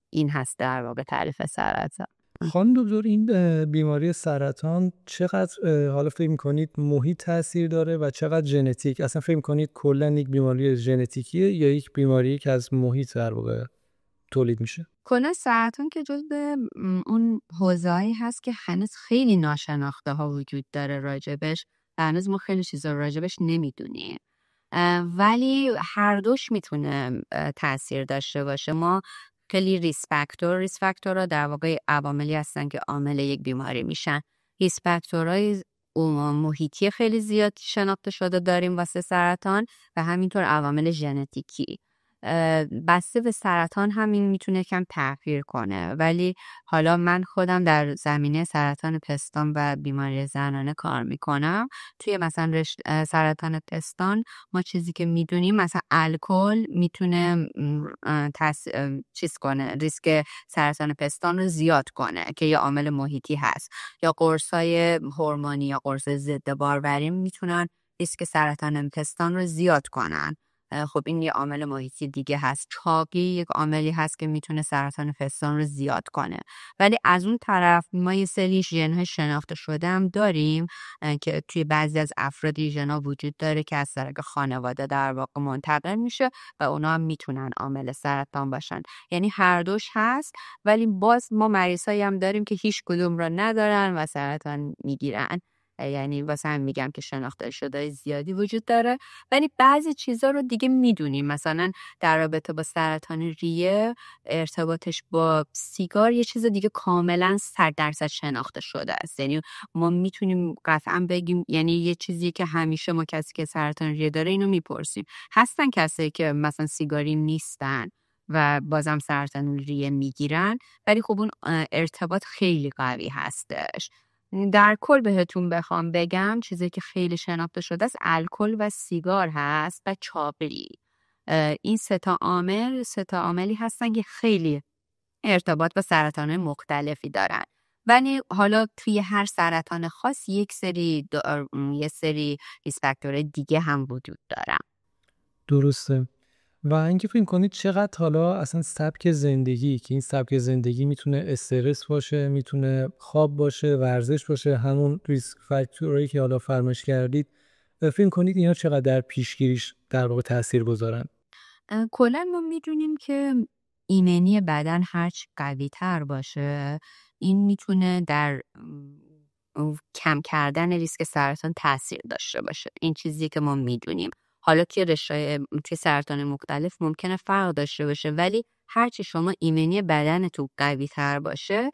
این هست در واقع تعریف سرطان. خانم دکتر، این بیماری سرطان چقدر حالا فکر می‌کنید محیط تاثیر داره و چقدر ژنتیک؟ اصلا فکر می‌کنید کلا یک بیماری ژنتیکیه یا یک بیماری که از محیط در واقع تولید میشه؟ کلا سرطان که جزو اون حوزه‌ای هست که هنوز خیلی ناشناخته ها وجود داره راجبش و هنوز ما خیلی چیزا راجبش نمیدونیم، ولی هر دوش میتونه تاثیر داشته باشه. ما خیلی ریس فاکتورها در واقع عواملی هستن که عامل یک بیماری میشن. ریس فاکتورهای محیطی خیلی زیاد شناخته شده داریم واسه سرطان و همینطور عوامل ژنتیکی. بسته به سرطان همین میتونه کم تغییر کنه، ولی حالا من خودم در زمینه سرطان پستان و بیماری زنانه کار میکنم. توی مثلا سرطان پستان ما چیزی که میدونیم مثلا الکل میتونه چیز کنه، ریسک سرطان پستان رو زیاد کنه که یه عامل محیطی هست، یا قرصای هورمونی یا قرص ضد بارورین میتونن ریسک سرطان پستان رو زیاد کنن. خب این یه عامل محیطی دیگه هست. چاقی یک عاملی هست که میتونه سرطان پستان رو زیاد کنه. ولی از اون طرف ما یه سری ژن‌های شناخته شده هم داریم که توی بعضی از افراد ژن‌ها وجود داره که از طریق خانواده در واقع منتقل میشه و اونا هم میتونن عامل سرطان باشن. یعنی هر دوش هست، ولی باز ما مریضایی هم داریم که هیچ کدوم رو ندارن و سرطان میگیرن. یعنی واسه هم میگم که شناخته شده زیادی وجود داره، ولی بعضی چیزا رو دیگه میدونیم. مثلا در رابطه با سرطان ریه ارتباطش با سیگار یه چیز دیگه کاملا 100% شناخته شده است. یعنی ما میتونیم قطعا بگیم، یعنی یه چیزی که همیشه ما کسی که سرطان ریه داره اینو میپرسیم. هستن کسایی که مثلا سیگاری نیستن و بازم سرطان ریه میگیرن، ولی خب اون ارتباط خیلی قوی هستش. در کل بهتون بخوام بگم چیزی که خیلی شناخته شده است الکل و سیگار هست و چاقی. این سه تا عاملی هستن که خیلی ارتباط با سرطان مختلفی دارن، ولی حالا توی هر سرطان خاص یه سری ریس فاکتور دیگه هم وجود دارن. درسته. و اینکه فکر کنید چقدر حالا اصلا سبک زندگی، که این سبک زندگی میتونه استرس باشه، میتونه خواب باشه، ورزش باشه، همون ریسک فاکتورایی که حالا فرمایش کردید، فکر کنید اینا چقدر در پیشگیریش در واقع تاثیر گذارن؟ کلا ما میدونیم که ایمنی بدن هرچی قوی تر باشه این میتونه در کم کردن ریسک سرطان تاثیر داشته باشه. این چیزی که ما میدونیم. حالا توی سرطان مختلف ممکنه فرق داشته باشه، ولی هرچی شما ایمنی بدن تو قوی تر باشه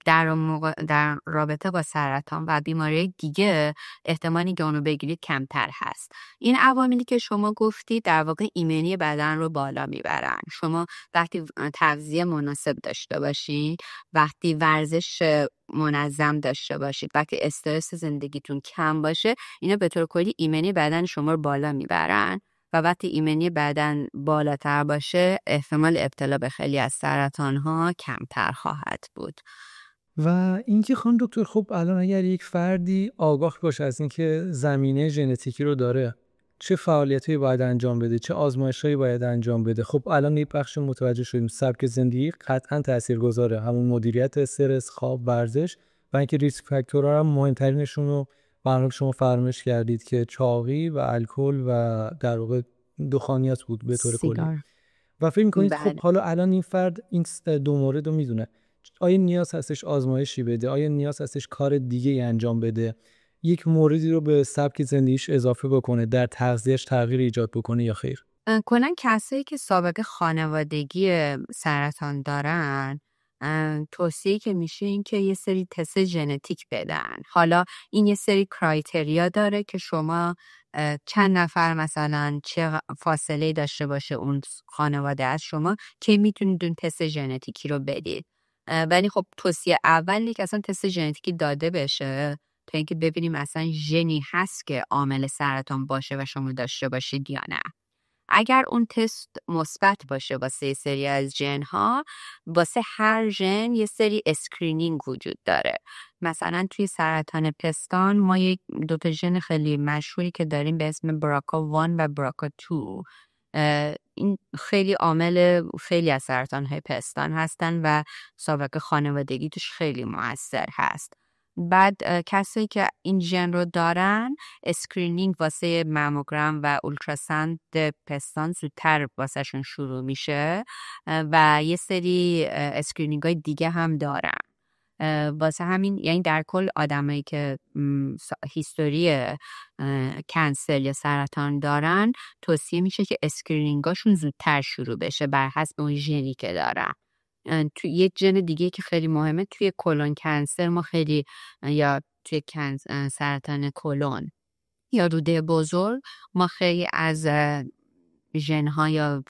در رابطه با سرطان و بیماری دیگه احتمالی که اونو بگیرید کمتر هست. این عواملی که شما گفتید در واقع ایمنی بدن رو بالا میبرن. شما وقتی تغذیه مناسب داشته باشید، وقتی ورزش منظم داشته باشید، وقتی استرس زندگیتون کم باشه، اینا به طور کلی ایمنی بدن شما رو بالا میبرن و وقتی ایمنی بدن بالاتر باشه احتمال ابتلا به خیلی از سرطان‌ها کمتر خواهد بود. و اینکه خانم دکتر، خب الان اگر یک فردی آگاه باشه از اینکه زمینه ژنتیکی رو داره، چه فعالیتایی باید انجام بده، چه آزمایشایی باید انجام بده؟ خب الان یه بخش متوجه شدیم سبک زندگی قطعا تاثیرگذاره، همون مدیریت استرس، خواب، ورزش و اینکه ریسک فاکتورها هم مهمترینشون رو برنامه شما فرمایش کردید که چاقی و الکل و در واقع دخانیات بود به طور کلی. و فکر می‌کنید خب حالا الان این فرد این دو مورد رو میدونه، آیا نیاز هستش آزمایشی بده؟ آیا نیاز هستش کار دیگه انجام بده؟ یک موردی رو به سبک زندگیش اضافه بکنه، در تغذیه‌اش تغییر ایجاد بکنه یا خیر؟ کلاً کسایی که سابقه خانوادگی سرطان دارن توصیه که میشه این که یه سری تست ژنتیک بدن. حالا این یه سری کرایتریا داره که شما چند نفر مثلا چه فاصله داشته باشه اون خانواده از شما که میتونید اون تست ژنتیکی رو بدید. ولی خب توصیه اولی که اصلا تست ژنتیکی داده بشه تا اینکه ببینیم اصلا ژنی هست که عامل سرطان باشه و شما داشته باشید یا نه. اگر اون تست مثبت باشه واسه سری از ژن ها، واسه هر ژن یه سری اسکرینینگ وجود داره. مثلا توی سرطان پستان ما یک 2 ژن خیلی مشهوری که داریم به اسم BRCA1 و BRCA2. این خیلی عامل خیلی از سرطان های پستان هستن و سابقه خانوادگی توش خیلی مؤثر هست. بعد کسایی که این ژن رو دارن اسکرینینگ واسه ماموگرام و اولتراساند پستان زودتر واسه شون شروع میشه و یه سری اسکرینینگ های دیگه هم دارن. واسه همین یعنی در کل آدمایی که هیستوری کنسر یا سرطان دارن توصیه میشه که اسکرینینگاشون زودتر شروع بشه بر حسب اون ژنی که دارن. توی یه ژن دیگه که خیلی مهمه توی کلون کنسر ما خیلی یا توی سرطان کلون یا روده بزرگ ما خیلی از ژن‌ها یا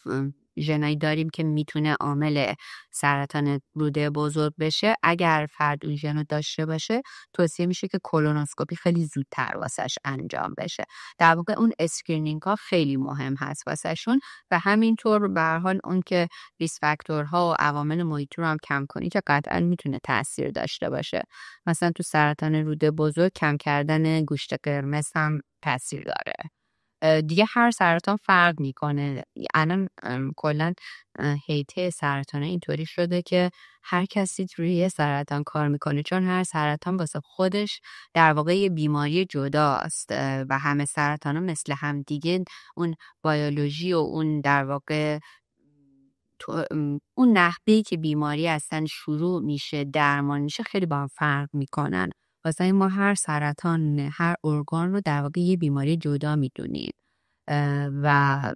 ژنایی داریم که میتونه عامل سرطان روده بزرگ بشه. اگر فرد اون ژن رو داشته باشه توصیه میشه که کولونوسکوپی خیلی زودتر واسش انجام بشه. در واقع اون اسکرینینگ ها خیلی مهم هست واسهشون و همینطور به هر حال اون که ریسک فاکتورها و عوامل محیطی رو هم کم کنی که قطعا میتونه تاثیر داشته باشه. مثلا تو سرطان روده بزرگ کم کردن گوشت قرمز هم تاثیر داره. دیگه هر سرطان فرق میکنه. الان کلا هیته سرطان اینطوری شده که هر کسی روی یه سرطان کار میکنه چون هر سرطان واسه خودش در واقع یه بیماری جداست و همه سرطان ها مثل هم دیگه اون بیولوژی و اون در واقع اون نحوهی که بیماری اصلا شروع میشه درمان میشه خیلی با هم فرق میکنن. واسه ما هر سرطان هر ارگان رو در واقع یه بیماری جدا میدونیم و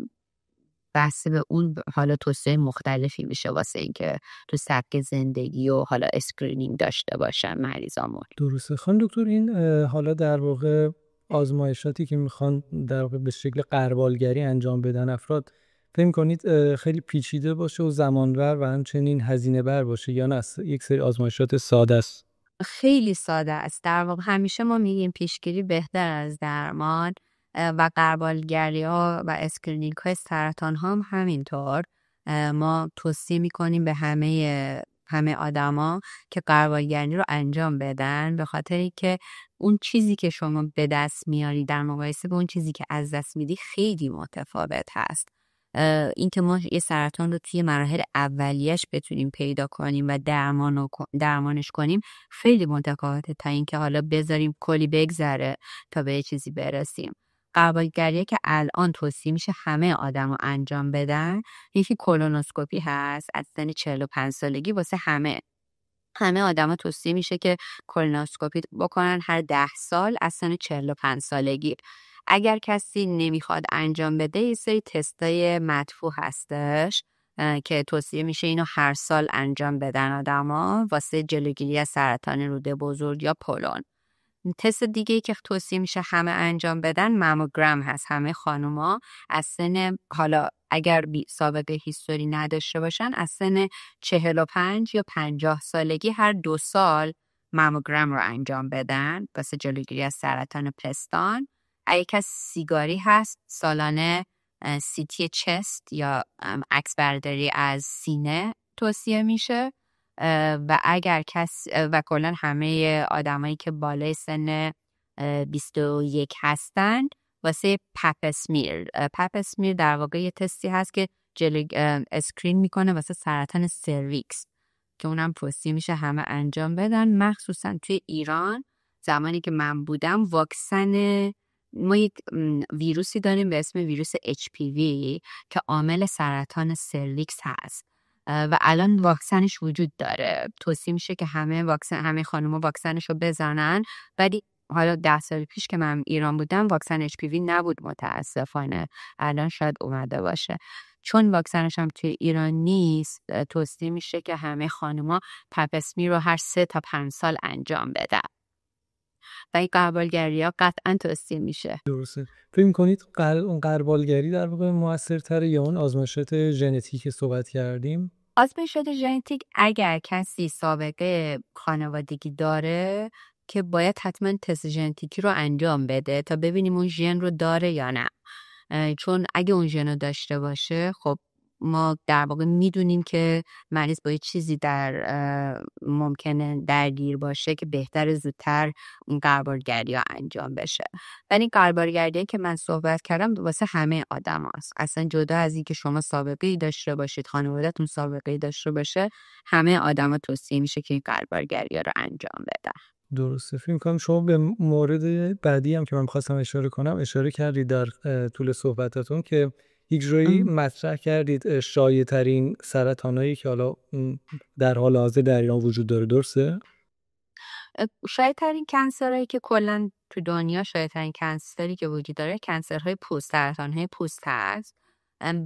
بحث به اون حالا توصیه مختلفی میشه واسه اینکه تو سبک زندگی و حالا اسکرینینگ داشته باشن مریضامون. درسته خانم دکتر. این حالا در واقع آزمایشاتی که میخوان در واقع به شکل غربالگری انجام بدن افراد فکر کنید خیلی پیچیده باشه و زمانبر و همچنین هزینه بر باشه یا نه یک سری آزمایشات ساده است؟ خیلی ساده است. در واقع همیشه ما میگیم پیشگیری بهتر از درمان و غربالگری ها و اسکرینینگ های سرطان هم همینطور. ما توصیه میکنیم به همه آدما که غربالگری رو انجام بدن به خاطری که اون چیزی که شما به دست میاری در مقایسه با اون چیزی که از دست میدی خیلی متفاوت هست. این که ما یه سرطان رو توی مراحل اولیش بتونیم پیدا کنیم و درمانش کنیم خیلی متفاوته تا اینکه حالا بذاریم کلی بگذره تا به یه چیزی برسیم. غربالگری که الان توصیه میشه همه آدم رو انجام بدن یکی کولونوسکوپی هست از سن 45 سالگی واسه همه آدم ها توصیه میشه که کولونوسکوپی بکنن هر 10 سال از سن 45 سالگی. اگر کسی نمیخواد انجام بده یه سری تستای مدفوع هستش که توصیه میشه اینو هر سال انجام بدن آدما واسه جلوگیری از سرطان روده بزرگ یا پولون. تست دیگه که توصیه میشه همه انجام بدن ماموگرام هست. همه خانوما از سن حالا اگر سابقه هیستوری نداشته باشن از سن 45 یا 50 سالگی هر 2 سال ماموگرام رو انجام بدن واسه جلوگیری از سرطان پستان. اگه کسی سیگاری هست سالانه سیتی چست یا عکس برداری از سینه توصیه میشه و اگر و کلا همه آدمایی که بالای سن 21 هستن واسه پپ اسمیر در واقع یه تستی هست که اسکرین میکنه واسه سرطان سرویکس که اونم توصیه میشه همه انجام بدن. مخصوصا توی ایران زمانی که من بودم واکسن ما یک ویروسی داریم به اسم ویروس HPV که عامل سرطان سرویکس هست و الان واکسنش وجود داره. توصیه میشه که همه خانوما واکسنش رو بزنن. ولی حالا 10 سال پیش که من ایران بودم واکسن HPV نبود متاسفانه. الان شاید اومده باشه. چون واکسنش هم توی ایران نیست، توصیه میشه که همه خانوما پپ اسمی رو هر 3 تا 5 سال انجام بدن و این غربالگری ها قطعا توصیه میشه. درسته. فکر می‌کنید اون غربالگری در واقع موثرتره یا اون آزمایشات ژنتیکی که صحبت کردیم؟ آزمایشات ژنتیک اگر کسی سابقه خانوادگی داره که باید حتما تست ژنتیکی رو انجام بده تا ببینیم اون ژن رو داره یا نه، چون اگه اون ژن رو داشته باشه خب ما در واقع میدونیم که مریض با یه چیزی ممکنه درگیر باشه که بهتر زودتر این غربالگری ها انجام بشه. ولی این غربالگری که من صحبت کردم واسه همه آدم هست، اصلا جدا از این که شما سابقه ای داشته باشید، خانواده‌تون سابقه ای داشته باشه، همه آدم ها توصیه میشه که این غربالگری ها رو انجام بدن. درسته. فکر می‌کنم شما به مورد بعدی هم که من خواستم اشاره کنم اشاره کردید در طول صحبتاتون که یک جایی مطرح کردید شایع‌ترین سرطانایی که حالا در حال حاضر در ایران وجود داره. درسته؟ شایع‌ترین کنسرهایی که کلا تو دنیا شایع‌ترین کنسری که وجود داره کنسرهای پوست، سرطانهای پوست هست.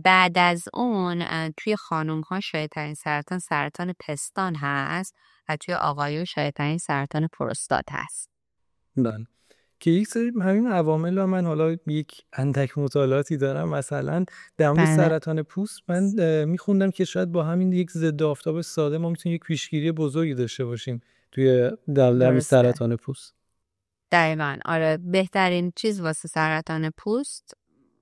بعد از اون توی خانم‌ها شایع‌ترین سرطان پستان هست و توی آقایون شایع‌ترین سرطان پروستات هست. بله. که یک سری همین عوامل ها من حالا یک اندک مطالعاتی دارم، مثلا در مورد سرطان پوست من میخوندم که شاید با همین یک ضد آفتاب ساده ما میتونیم یک پیشگیری بزرگی داشته باشیم توی در سرطان پوست. دقیقاً آره، بهترین چیز واسه سرطان پوست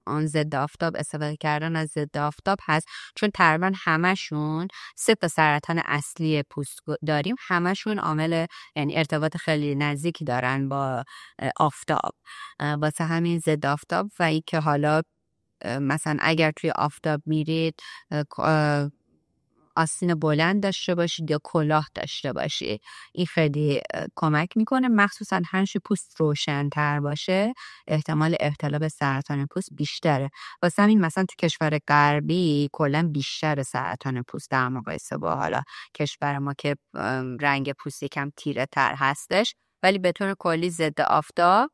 آن ضد آفتاب، استفاده کردن از ضد آفتاب هست، چون تقریبا همشون 3 تا سرطان اصلی پوست داریم، همشون عامل یعنی ارتباط خیلی نزدیکی دارن با آفتاب. واسه همین ضد آفتاب و این که حالا مثلا اگر توی آفتاب میرید آستین بلند داشته باشید یا کلاه داشته باشید، این خیلی کمک میکنه، مخصوصا هرچی پوست روشن‌تر باشه احتمال ابتلا به سرطان پوست بیشتره. واسه همین مثلا تو کشور غربی کلا بیشتر سرطان پوست در مقایسه با حالا کشور ما که رنگ پوست یکم تیره تر هستش، ولی به طور کلی ضد آفتاب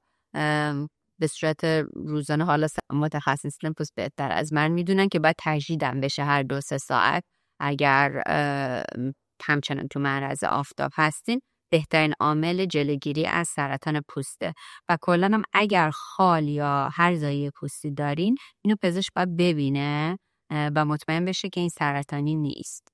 به صورت روزانه، حالا متخصصین پوست بهتر از من میدونن که باید تجدیدم بشه هر 2-3 ساعت اگر همچنان تو معرض آفتاب هستین. بهترین عامل جلوگیری از سرطان پوسته و کلا هم اگر خال یا هر زایه پوستی دارین اینو پزشک باید ببینه و مطمئن بشه که این سرطانی نیست.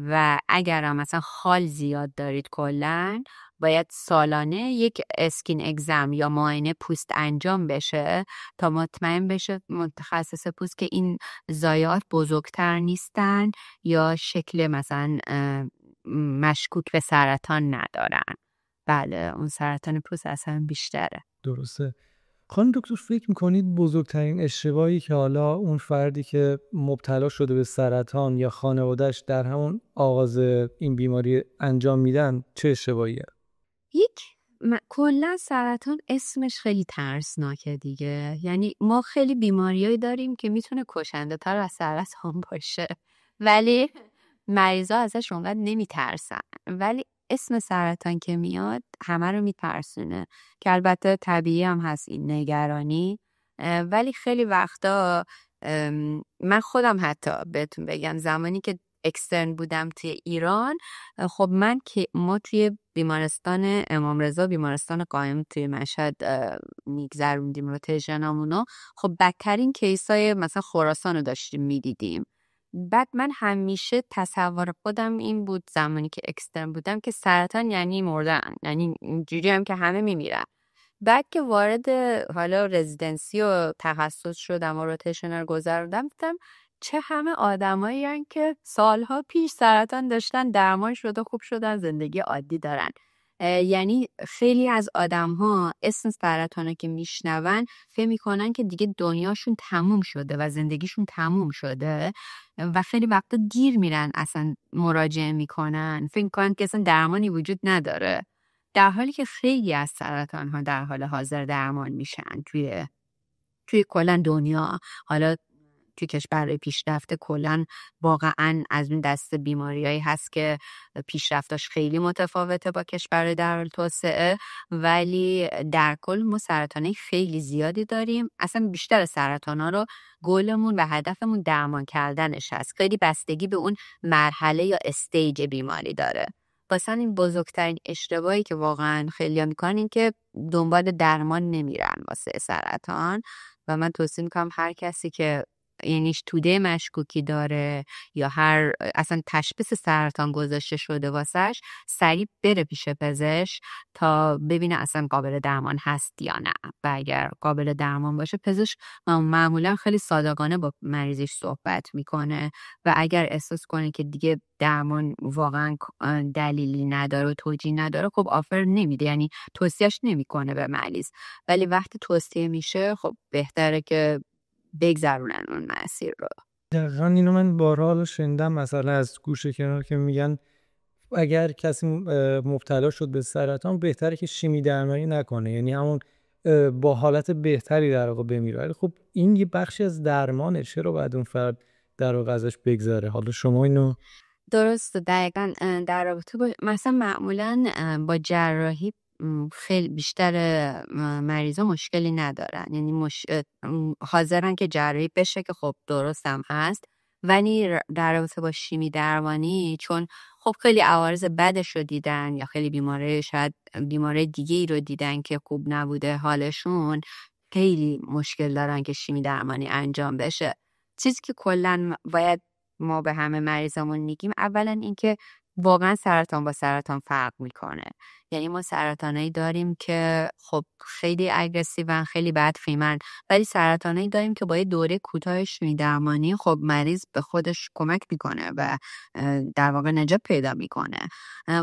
و اگر هم مثلا خال زیاد دارید کلا باید سالانه یک اسکین اگزم یا معاینه پوست انجام بشه تا مطمئن بشه متخصص پوست که این زایات بزرگتر نیستن یا شکل مثلا مشکوک به سرطان ندارن. بله اون سرطان پوست اصلا بیشتره. درسته. خانم دکتر فکر میکنید بزرگترین اشتباهی که حالا اون فردی که مبتلا شده به سرطان یا خانوادهش در همون آغاز این بیماری انجام میدن چه اشتباهیه؟ کلا سرطان اسمش خیلی ترسناکه دیگه، یعنی ما خیلی بیماریایی داریم که میتونه کشنده تر از سرطان باشه ولی مریضا ازش اونقدر نمیترسن، ولی اسم سرطان که میاد همه رو میترسونه که البته طبیعی هم هست این نگرانی. ولی خیلی وقتا من خودم حتی بهتون بگم زمانی که اکسترن بودم توی ایران، خب ما توی بیمارستان امام رضا، بیمارستان قائم توی مشهد میگذروندیم روتیشنامونو، خب بدترین کیسای مثلا خراسان رو داشتیم میدیدیم. بعد من همیشه تصور خودم این بود زمانی که اکسترن بودم که سرطان یعنی مردن، یعنی اینجوری هم که همه میمیرن. بعد که وارد حالا رزیدنسی و تخصص شدم و روتیشنال گذروندم دیدم چه همه آدمایی هستن که سالها پیش سرطان داشتن، درمان شده، خوب شدن، زندگی عادی دارن. یعنی خیلی از آدم‌ها اسم سرطانه که میشنون فکر میکنن که دیگه دنیاشون تموم شده و زندگیشون تموم شده و خیلی وقتا دیر میرن اصلا مراجعه میکنن، فکر میکنن که اصلا درمانی وجود نداره، در حالی که خیلی از سرطان‌ها در حال حاضر درمان میشن توی کلا دنیا. حالا توی کشورهای پیشرفته کلا واقعا از اون دسته بیماریایی هست که پیشرفتاش خیلی متفاوته با کشور در حال توسعه، ولی در کل ما سرطانای خیلی زیادی داریم. اصلا بیشتر سرطانا رو گولمون و هدفمون درمان کردنش هست. خیلی بستگی به اون مرحله یا استیج بیماری داره. واسه این بزرگترین اشتباهی که واقعا خیلی‌ها میکنن این که دنبال درمان نمیرن واسه سرطان، و من توصیه میکنم هر کسی که یعنی توده مشکوکی داره یا هر اصلا تشخیص سرطان گذاشته شده واسش، سریع بره پیش پزشک تا ببینه اصلا قابل درمان هست یا نه. و اگر قابل درمان باشه پزشک معمولا خیلی صادقانه با مریضش صحبت میکنه و اگر احساس کنه که دیگه درمان واقعا دلیلی نداره و توجیه نداره، خب آفر نمیده، یعنی توصیهش نمیکنه به مریض. ولی وقتی توصیه میشه خب بهتره که بگذرونن اون مسیر رو. دقیقا اینو من بارها شنیدم، مثلا از گوشه کنار که میگن اگر کسی مبتلا شد به سرطان بهتره که شیمی درمانی نکنه، یعنی همون با حالت بهتری در واقع بمیره. ولی خب این یه بخشی از درمانه، چرا باید اون فرد در واقع ازش بگذره؟ حالا شما اینو درست دقیقاً در رابطه با مثلا معمولاً با جراحی خیلی بیشتر مریضا مشکلی ندارن، یعنی حاضرن که جراحی بشه که خب درست هم هست. ولی در رابطه با شیمی درمانی چون خب خیلی عوارض بدش رو دیدن یا خیلی بیماره شاید بیماره دیگه ای رو دیدن که خوب نبوده حالشون، خیلی مشکل دارن که شیمی درمانی انجام بشه. چیزی که کلاً باید ما به همه مریضامون میگیم اولا اینکه واقعا سرطان با سرطان فرق میکنه. یعنی ما سرطانایی داریم که خب خیلی اگریسیون، خیلی بدخیمن، ولی سرطانایی داریم که با یه دوره کوتاه شیمی درمانی خب مریض به خودش کمک میکنه و در واقع نجات پیدا میکنه.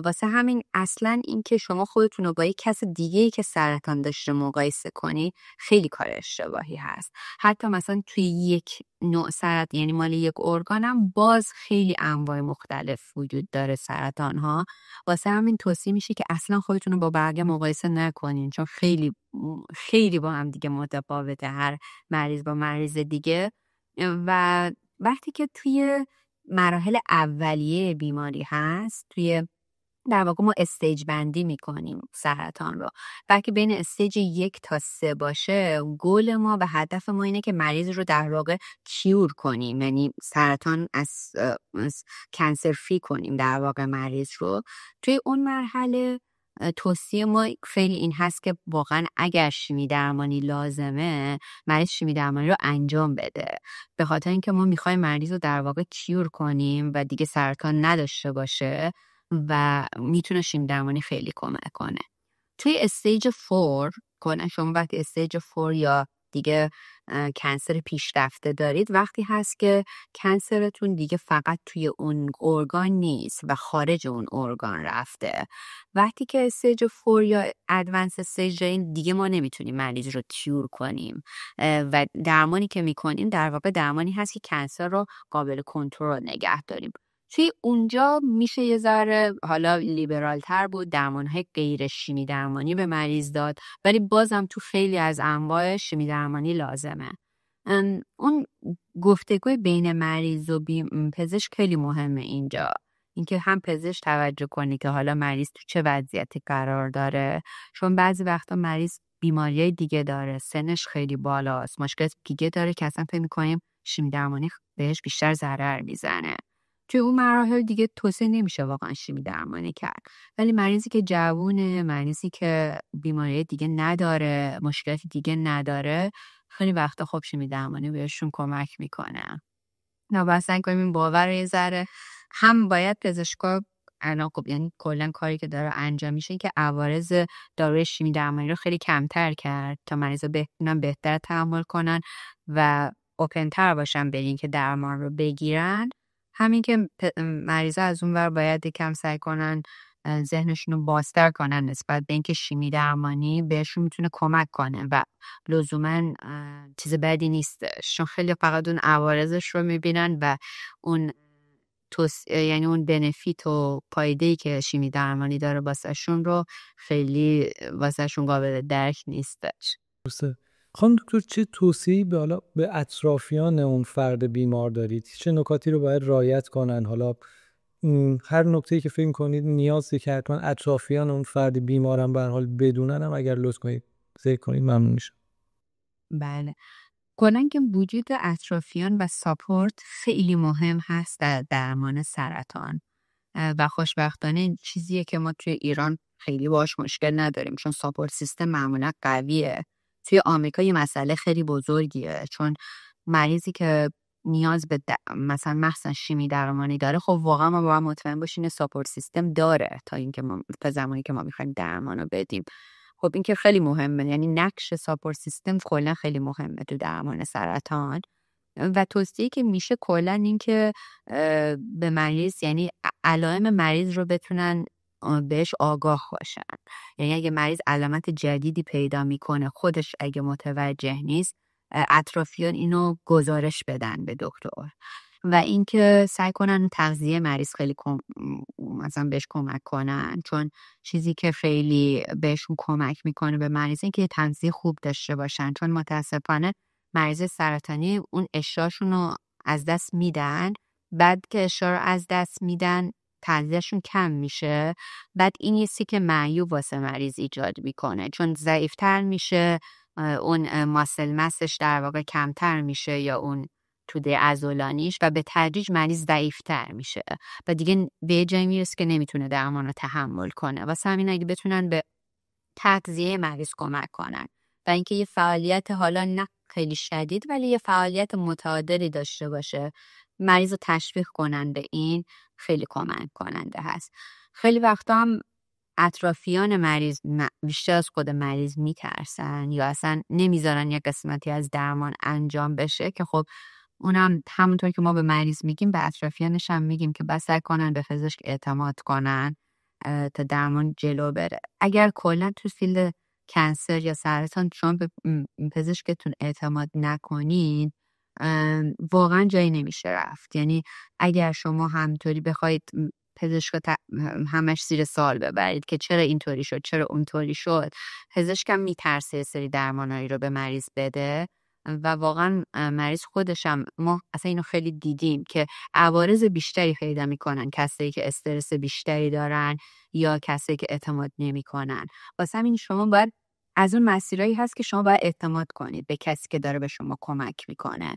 واسه همین اصلا این که شما خودتون رو با یک کس دیگه‌ای که سرطان داشته مقایسه کنی خیلی کار اشتباهی هست. حتی مثلا توی یک نوع سرطان یعنی مال یک ارگان هم باز خیلی انواع مختلف وجود داره سرطان ها. واسه همین توصیه میشه که اصلا خودتون رو با بقیه مقایسه نکنین، چون خیلی خیلی با هم دیگه متفاوته هر مریض با مریض دیگه. و وقتی که توی مراحل اولیه بیماری هست، توی در واقع ما استیج بندی میکنیم سرطان رو، وقتی بین استیج 1 تا 3 باشه گول ما و هدف ما اینه که مریض رو در واقع کیور کنیم، یعنی سرطان از کانسر فری کنیم در واقع مریض رو. توی اون مرحله توصیه ما خیلی این هست که واقعا اگر شیمی درمانی لازمه مریض شیمی درمانی رو انجام بده، به خاطر اینکه ما میخوایم مریض رو در واقع کیور کنیم و دیگه سرطان نداشته باشه و میتونه شیمی درمانی خیلی کمک کنه. توی استیج 4 کنه شما وقتی استیج 4 یا دیگه کنسر پیشرفته دارید، وقتی هست که کنسرتون دیگه فقط توی اون ارگان نیست و خارج اون ارگان رفته. وقتی که استیج 4 یا ادوانس استیج این دیگه ما نمیتونیم مریض رو کیور کنیم و درمانی که میکنیم در واقع درمانی هست که کنسر رو قابل کنترل نگه داریم. توی اونجا میشه یه ذره حالا لیبرال تر بود، درمان‌های غیر شیمی درمانی به مریض داد، ولی بازم تو خیلی از انواع شیمی درمانی لازمه. اون گفتگوی بین مریض و پزشک خیلی مهمه اینجا، اینکه هم پزشک توجه کنه که حالا مریض تو چه وضعیتی قرار داره، چون بعضی وقتا مریض بیماریای دیگه داره، سنش خیلی بالاست، مشکل دیگه داره که اصلا فکر می‌کنیم شیمی درمانی بهش بیشتر ضرر میزنه. توی اون مراحل دیگه توصیه نمیشه واقعا شیمی درمانی کرد. ولی مریضی که جوونه، مریضی که بیماری دیگه نداره، مشکلاتی دیگه نداره، خیلی وقتا خب شیمی درمانی بهشون کمک میکنه. نباید کنیم این باور یه ذره هم باید پزشکا یعنی کلا کاری که داره انجام میشه این که عوارض داروی شیمی درمانی رو خیلی کمتر کرد تا مریضا بتونن بهتر تحمل کنن و اوپن‌تر باشن به این که درمان رو بگیرن. همین که مریضا از اون ور باید یکم سعی کنن ذهنشون رو بازتر کنن نسبت به اینکه شیمی درمانی بهشون میتونه کمک کنه و لزوما چیز بدی نیستش، چون خیلی فقط اون عوارضش رو میبینن و اون یعنی اون بنفیت و پایده‌ای که شیمی درمانی داره واسهشون رو خیلی واسهشون قابل درک نیستش. خانم دکتر چه توصیه‌ای به اطرافیان اون فرد بیمار دارید؟ چه نکاتی رو باید رعایت کنن؟ حالا هر نکته‌ای که فکر کنید نیازی که حتما اطرافیان اون فرد بیمارم به هر حال بدونن هم اگر لطف کنید ذکر کنید ممنون میشم. بله، کلاً که وجود اطرافیان و ساپورت خیلی مهم هست در درمان سرطان و خوشبختانه این چیزیه که ما توی ایران خیلی باش مشکل نداریم، چون ساپورت سیستم معمولا قویه. توی آمریکا یه مسئله خیلی بزرگیه، چون مریضی که نیاز به مثلا مخصوصا شیمی درمانی داره، خب واقعا ما باید مطمئن باشیم ساپورت سیستم داره تا زمانی که ما میخوایم درمانو بدیم. خب این که خیلی مهمه، یعنی نقش ساپورت سیستم کلا خیلی مهمه تو درمان سرطان. و توصیه که میشه کلا این که به مریض، یعنی علائم مریض رو بتونن بهش آگاه باشن. یعنی اگه مریض علامت جدیدی پیدا میکنه، خودش اگه متوجه نیست، اطرافیان اینو گزارش بدن به دکتر. و اینکه سعی کنن تغذیه مریض خیلی مثلا بهش کمک کنن، چون چیزی که خیلی بهشون کمک میکنه به مریض این که تغذیه خوب داشته باشن، چون متاسفانه مریض سرطانی اون اشتهاشون رو از دست میدن. بعد که اشتها رو از دست میدن تغذیهشون کم میشه، بعد این یه سیک معیوب واسه مریض ایجاد میکنه، چون ضعیفتر میشه، اون ماسل مسش در واقع کمتر میشه یا اون توده عضلانیش، و به تدریج مریض ضعیفتر میشه و دیگه به جایی میرسه که نمیتونه درمان رو تحمل کنه. واسه همین اگه بتونن به تغذیه مریض کمک کنن و اینکه یه فعالیت حالا نه خیلی شدید ولی یه فعالیت متعادلی داشته باشه، مریض رو تشویق کنن به این، خیلی کمک کننده هست. خیلی وقتا هم اطرافیان مریض بیشتر از خود مریض میترسن یا اصلا نمیذارن یه قسمتی از درمان انجام بشه، که خب اونم همونطور که ما به مریض میگیم به اطرافیانش هم میگیم که بس سعی کنن به پزشک اعتماد کنن تا درمان جلو بره. اگر کلا تو فیلد کنسر یا سرطان شما به پزشکتون اعتماد نکنید، واقعا جایی نمیشه رفت. یعنی اگر شما همطوری بخواید پزشک همش زیر سوال ببرید که چرا اینطوری شد، چرا اونطوری شد، پزشکم میترسه سری درمانایی رو به مریض بده و واقعا مریض خودشم، ما اصلا اینو خیلی دیدیم که عوارض بیشتری پیدا میکنن، کسایی که استرس بیشتری دارن یا کسایی که اعتماد نمیکنن. واسه همین شما باید از اون مسیرایی هست که شما باید اعتماد کنید به کسی که داره به شما کمک میکنه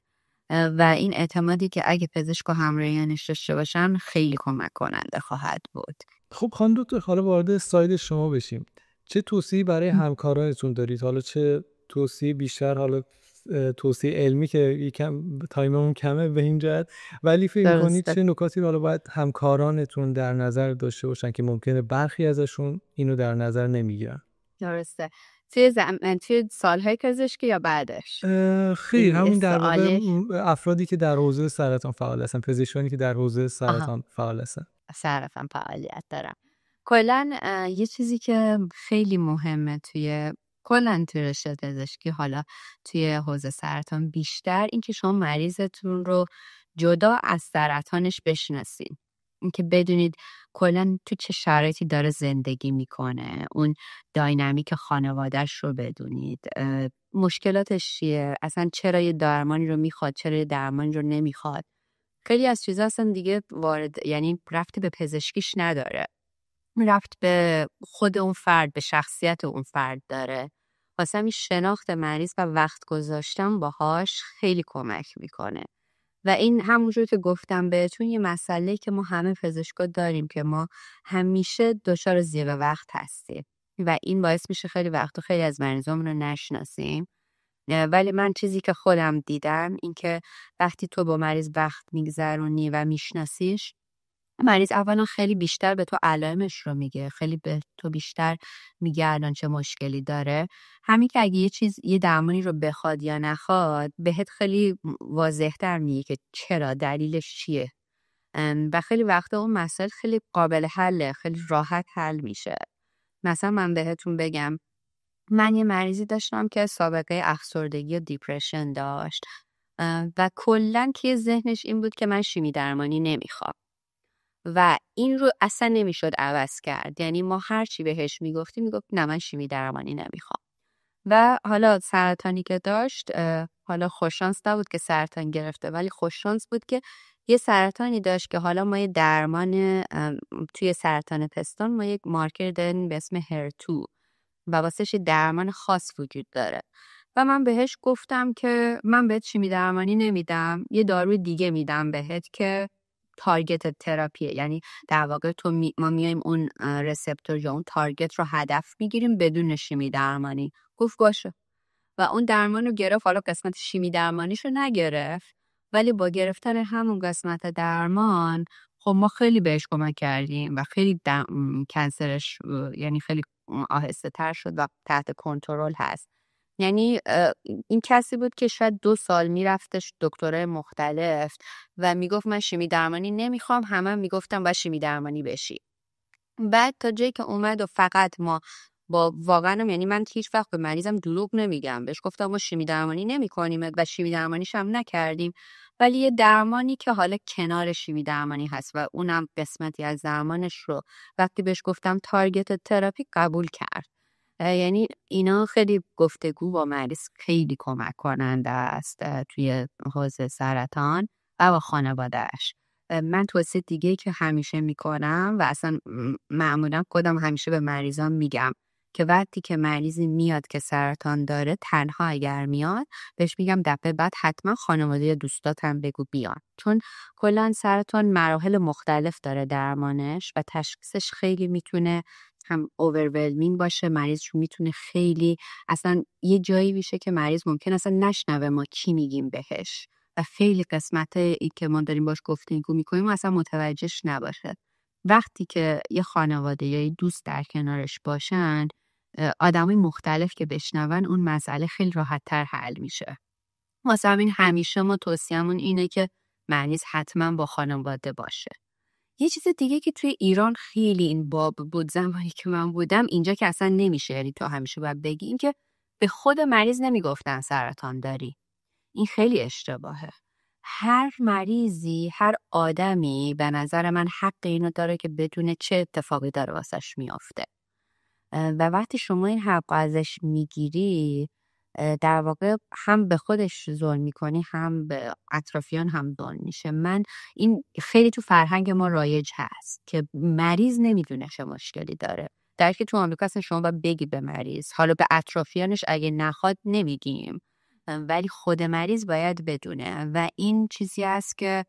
و این اعتمادی که اگه پزشک و همراهیانش داشته باشن خیلی کمک کننده خواهد بود. خب خانم دکتر، حالا وارد ساید شما بشیم. چه توصیه‌ای برای همکارانتون دارید؟ حالا چه توصیه بیشتر، حالا توصیه علمی که یکم تایممون کمه به این جهت، ولی فکر کنید چه نکاتی رو حالا باید همکارانتون در نظر داشته باشن که ممکنه برخی ازشون اینو در نظر نمیگیرن؟ درسته. توی سالهای پزشکی یا بعدش؟ خیلی همین در واقع افرادی که در حوزه سرطان فعال هستن، پزشکانی که در حوزه سرطان فعال هستن. سرطان فعالیت دارم. کلاً یه چیزی که خیلی مهمه کلاً توی رشته پزشکی، حالا توی حوزه سرطان بیشتر، این که شما مریضتون رو جدا از سرطانش بشناسین. این که بدونید کلاً تو چه شرایطی داره زندگی میکنه، اون داینامیک خانوادهش رو بدونید، مشکلاتش چیه، اصلا چرا یه درمانی رو میخواد، چرا یه درمانی رو نمیخواد. خیلی از چیزا اصلا دیگه یعنی ربط به پزشکیش نداره، ربط به خود اون فرد، به شخصیت اون فرد داره. واسه همین شناخت مریض و وقت گذاشتن باهاش خیلی کمک میکنه. و این همونجور که گفتم بهتون یه مسئله که ما همه پزشکا داریم که ما همیشه دچار زیغ وقت هستیم و این باعث میشه خیلی وقتا خیلی از مریضامون رو نشناسیم. ولی من چیزی که خودم دیدم این که وقتی تو با مریض وقت میگذرونی و میشناسیش، مریض اولا خیلی بیشتر به تو علائمش رو میگه، خیلی به تو بیشتر میگه الان چه مشکلی داره. همین که اگه یه درمانی رو بخواد یا نخواد بهت خیلی واضح‌تر میگه که چرا، دلیلش چیه و خیلی وقتا اون مسئله خیلی قابل حله، خیلی راحت حل میشه. مثلا من بهتون بگم، من یه مریضی داشتم که سابقه افسردگی و دیپرشن داشت و کلن که ذهنش این بود که من شیمی درمانی نمیخوام و این رو اصلا نمیشد عوض کرد. یعنی ما هر چی بهش میگفت نه من شیمی درمانی نمیخوام. و حالا سرطانی که داشت، حالا خوششانس نبود که سرطان گرفته، ولی خوششانس بود که یه سرطانی داشت که حالا ما یه درمان توی سرطان پستان ما یک مارکر داریم به اسم HER2 و واسهش درمان خاص وجود داره و من بهش گفتم که من بهت شیمی درمانی نمیدم، یه داروی دیگه میدم بهت که تارگت تراپیه، یعنی در واقع ما میایم اون رسپتور یا اون تارگت رو هدف میگیریم بدون شیمی درمانی. گفت باشه و اون درمان رو گرفت. حالا قسمت شیمی درمانیش رو نگرفت، ولی با گرفتن همون قسمت درمان خب ما خیلی بهش کمک کردیم و خیلی کنسرش یعنی خیلی آهسته تر شد و تحت کنترل هست. یعنی این کسی بود که شاید 2 سال میرفتش دکترای مختلف و میگفت من شیمی درمانی نمیخوام، همه میگفتم باید شیمی درمانی بشی. بعد تا جایی که اومد و فقط ما با واقعا یعنی من هیچ وقت به مریضم دروغ نمیگم، بهش گفتم ما شیمی درمانی نمی‌کنیم و شیمی درمانیش هم نکردیم، ولی یه درمانی که حالا کنار شیمی درمانی هست و اونم قسمتی از درمانش رو وقتی بهش گفتم تارگت تراپی قبول کرد. یعنی اینا خیلی گفتگو با مریض خیلی کمک کننده است توی حوزه سرطان و با خانواده‌اش. من توصیه دیگه که همیشه میکنم و اصلا معمولا خودم همیشه به مریضان میگم که وقتی که مریضی میاد که سرطان داره، تنها اگر میاد بهش میگم دفعه بعد حتما خانواده دوستات هم بگو بیان، چون کلا سرطان مراحل مختلف داره درمانش و تشخیصش خیلی میتونه هم اوورولمینگ باشه، مریض میتونه خیلی اصلا یه جایی میشه که مریض ممکن اصلا نشنوه ما چی میگیم بهش و خیلی قسمت ای که ما داریم باش گفتگو میکنیم اصلا متوجهش نباشه. وقتی که یه خانواده یا یه دوست در کنارش باشن، آدمای مختلف که بشنون، اون مسئله خیلی راحت تر حل میشه. واسه همین همیشه ما توصیه‌مون اینه که مریض حتما با خانواده باشه. یه چیز دیگه که توی ایران خیلی این باب بود زمانی که من بودم، اینجا که اصلا نمیشه، یعنی تو همیشه باید بگی، این که به خود مریض نمیگفتن سرطان داری. این خیلی اشتباهه. هر مریضی، هر آدمی به نظر من حق اینو داره که بدونه چه اتفاقی داره واسش میافته و وقتی شما این حق ازش میگیری در واقع هم به خودش ظلم میکنی، هم به اطرافیان هم ظلم میشه. این خیلی تو فرهنگ ما رایج هست که مریض نمیدونه چه مشکلی داره، در که تو آمریکا اصلا شما باید بگی به مریض، حالا به اطرافیانش اگه نخواد نمیگیم، ولی خود مریض باید بدونه و این چیزی است که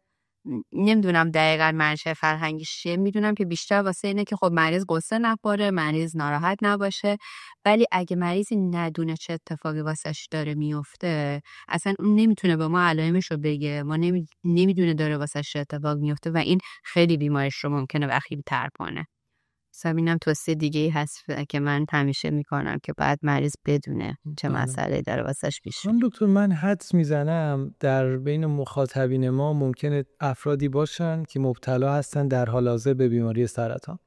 نمیدونم دقیقاً منشه فرهنگیش چیه. میدونم که بیشتر واسه اینه که خب مریض قصه نخوره، مریض ناراحت نباشه، ولی اگه مریضی ندونه چه اتفاقی واسش داره میفته، اصلا اون نمیتونه به ما علائمش رو بگه، ما نمیدونه داره واسش چه اتفاق میفته و این خیلی بیمارش رو ممکنه وخیم تر کنه. اینم توصیه دیگه هست که من همیشه میکنم که بعد مریض بدونه چه مسئله داره واسش پیش میاد. دکتر، من حدس میزنم در بین مخاطبین ما ممکنه افرادی باشن که مبتلا هستن در حال حاضر به بیماری سرطان.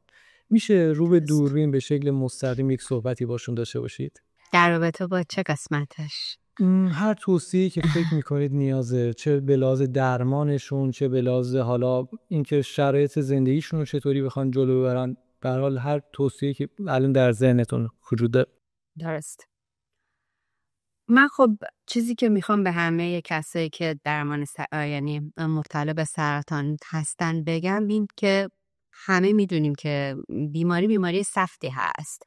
میشه رو به دوربین به شکل مستقیم یک صحبتی باشون داشته باشید؟ در رابطه با چه قسمتش؟ هر توصیه‌ای که فکر میکنید نیازه، چه به لحاظ درمانشون، چه به لحاظ حالا اینکه شرایط زندگیشون رو چطوری بخوان جلو ببرن، به هر حال هر توصیه‌ای که الان در ذهنتون وجود داره. درست. من خب چیزی که میخوام به همه کسایی که درمان یعنی مبتلا به سرطان هستن بگم این که همه میدونیم که بیماری سختی هست،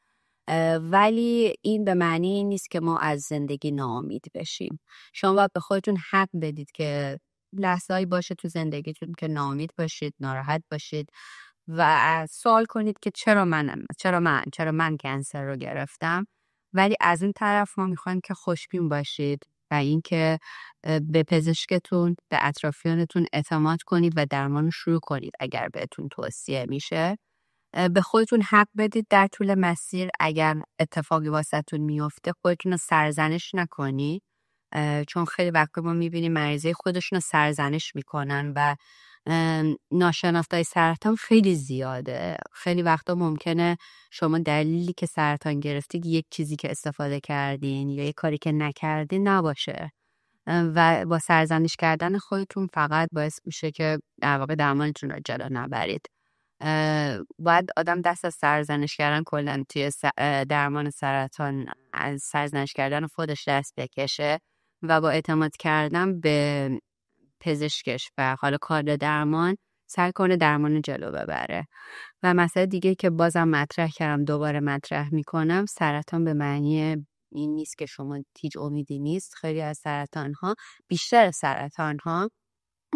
ولی این به معنی نیست که ما از زندگی ناامید بشیم. شما باید به خودتون حق بدید که لحظه‌ای باشه تو زندگیتون که ناامید باشید، ناراحت باشید و سوال کنید که چرا من کانسر رو گرفتم. ولی از این طرف ما میخوایم که خوشبین باشید و اینکه به پزشکتون، به اطرافیانتون اعتماد کنید و درمان رو شروع کنید اگر بهتون توصیه میشه. به خودتون حق بدید در طول مسیر اگر اتفاقی واسهتون میفته خودتون رو سرزنش نکنید، چون خیلی وقت ما میبینیم مریضای خودشون رو سرزنش میکنن و ناشناختای سرطان خیلی زیاده. خیلی وقتا ممکنه شما دلیلی که سرطان گرفتید یک چیزی که استفاده کردین یا یک کاری که نکردین نباشه و با سرزنش کردن خودتون فقط باعث میشه که در واقع درمانتون رو جلو نبرید. باید آدم دست از سرزنش کردن کلا توی درمان سرطان از سرزنش کردن خودش دست بکشه و با اعتماد کردن به پزشکش و حالا کار درمان سعی کنه درمان جلو ببره. و مسئله دیگه که بازم مطرح کردم دوباره مطرح میکنم، سرطان به معنی این نیست که شما هیچ امیدی نیست. خیلی از سرطان ها، بیشتر سرطان ها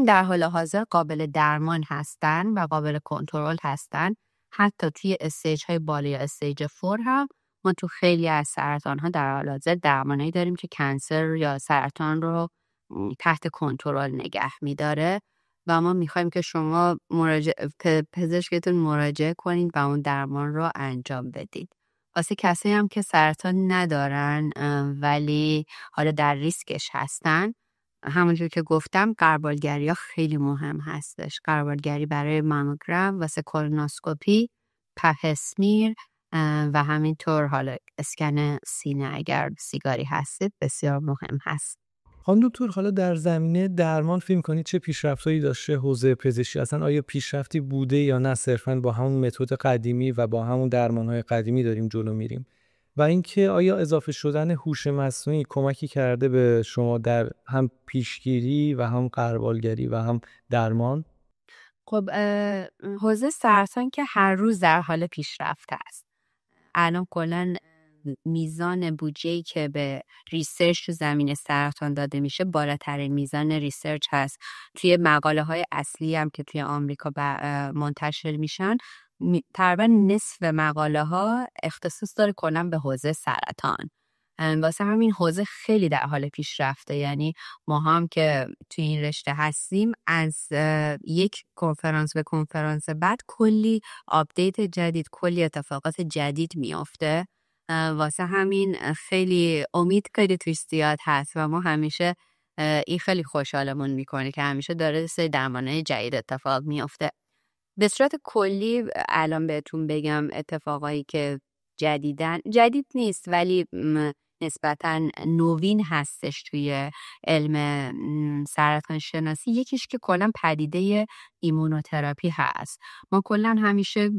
در حال حاضر قابل درمان هستن و قابل کنترل هستن. حتی توی استیج های بالا یا استیج 4 هم ما تو خیلی از سرطان ها در حال حاضر درمانایی داریم که کنسر یا سرطان رو تحت کنترل نگه میداره و ما میخوایم که شما پزشکتون مراجعه کنید و اون درمان رو انجام بدید. واسه کسایی هم که سرطان ندارن ولی حالا در ریسکش هستن، همونجور که گفتم غربالگری ها خیلی مهم هستش. غربالگری برای ماموگرام، واسه کولونوسکوپی، پپ‌اسمیر و همینطور حالا اسکن سینه اگر سیگاری هستید بسیار مهم هست. خانم دکتر، حالا در زمینه درمان فکر می‌کنید چه پیشرفتایی داشته حوزه پزشکی؟ اصلا آیا پیشرفتی بوده یا نه صرفاً با همون متد قدیمی و با همون درمان‌های قدیمی داریم جلو میریم؟ و اینکه آیا اضافه شدن هوش مصنوعی کمکی کرده به شما در هم پیشگیری و هم غربالگری و هم درمان؟ خب حوزه سرطان که هر روز در حال پیشرفت است. الان کلاً میزان بودجه‌ای که به ریسرچ تو زمین سرطان داده میشه بالاترین میزان ریسرچ هست. توی مقاله های اصلی هم که توی آمریکا منتشر میشن تقریبا نصف مقاله ها اختصاص داره کلاً به حوزه سرطان. واسه همین حوزه خیلی در حال پیشرفته. یعنی ما هم که توی این رشته هستیم از یک کنفرانس به کنفرانس بعد کلی آپدیت جدید، کلی اتفاقات جدید میافته. واسه همین خیلی امید خیلی توش زیاد هست و ما همیشه این خیلی خوشحالمون میکنه که همیشه داره سری درمانهای جدید اتفاق میافته. به صورت کلی الان بهتون بگم اتفاقایی که جدید نیست ولی نسبتاً نوین هستش توی علم سرطان شناسی. یکیش که کلاً پدیده ایمونوتراپی هست. ما کلاً همیشه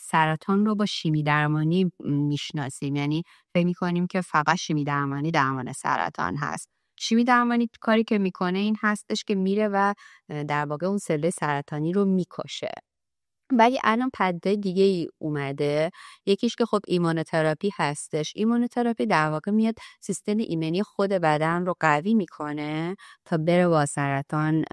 سرطان رو با شیمی درمانی میشناسیم، یعنی فکر می‌کنیم که فقط شیمی درمانی درمان سرطان هست. شیمی درمانی کاری که میکنه این هستش که میره و در واقع اون سلول سرطانی رو میکشه. ولی الان پدیده دیگه ای اومده. یکیش که خب ایمونوتراپی هستش. ایمونوتراپی در واقع میاد سیستم ایمنی خود بدن رو قوی میکنه تا بره با سرطان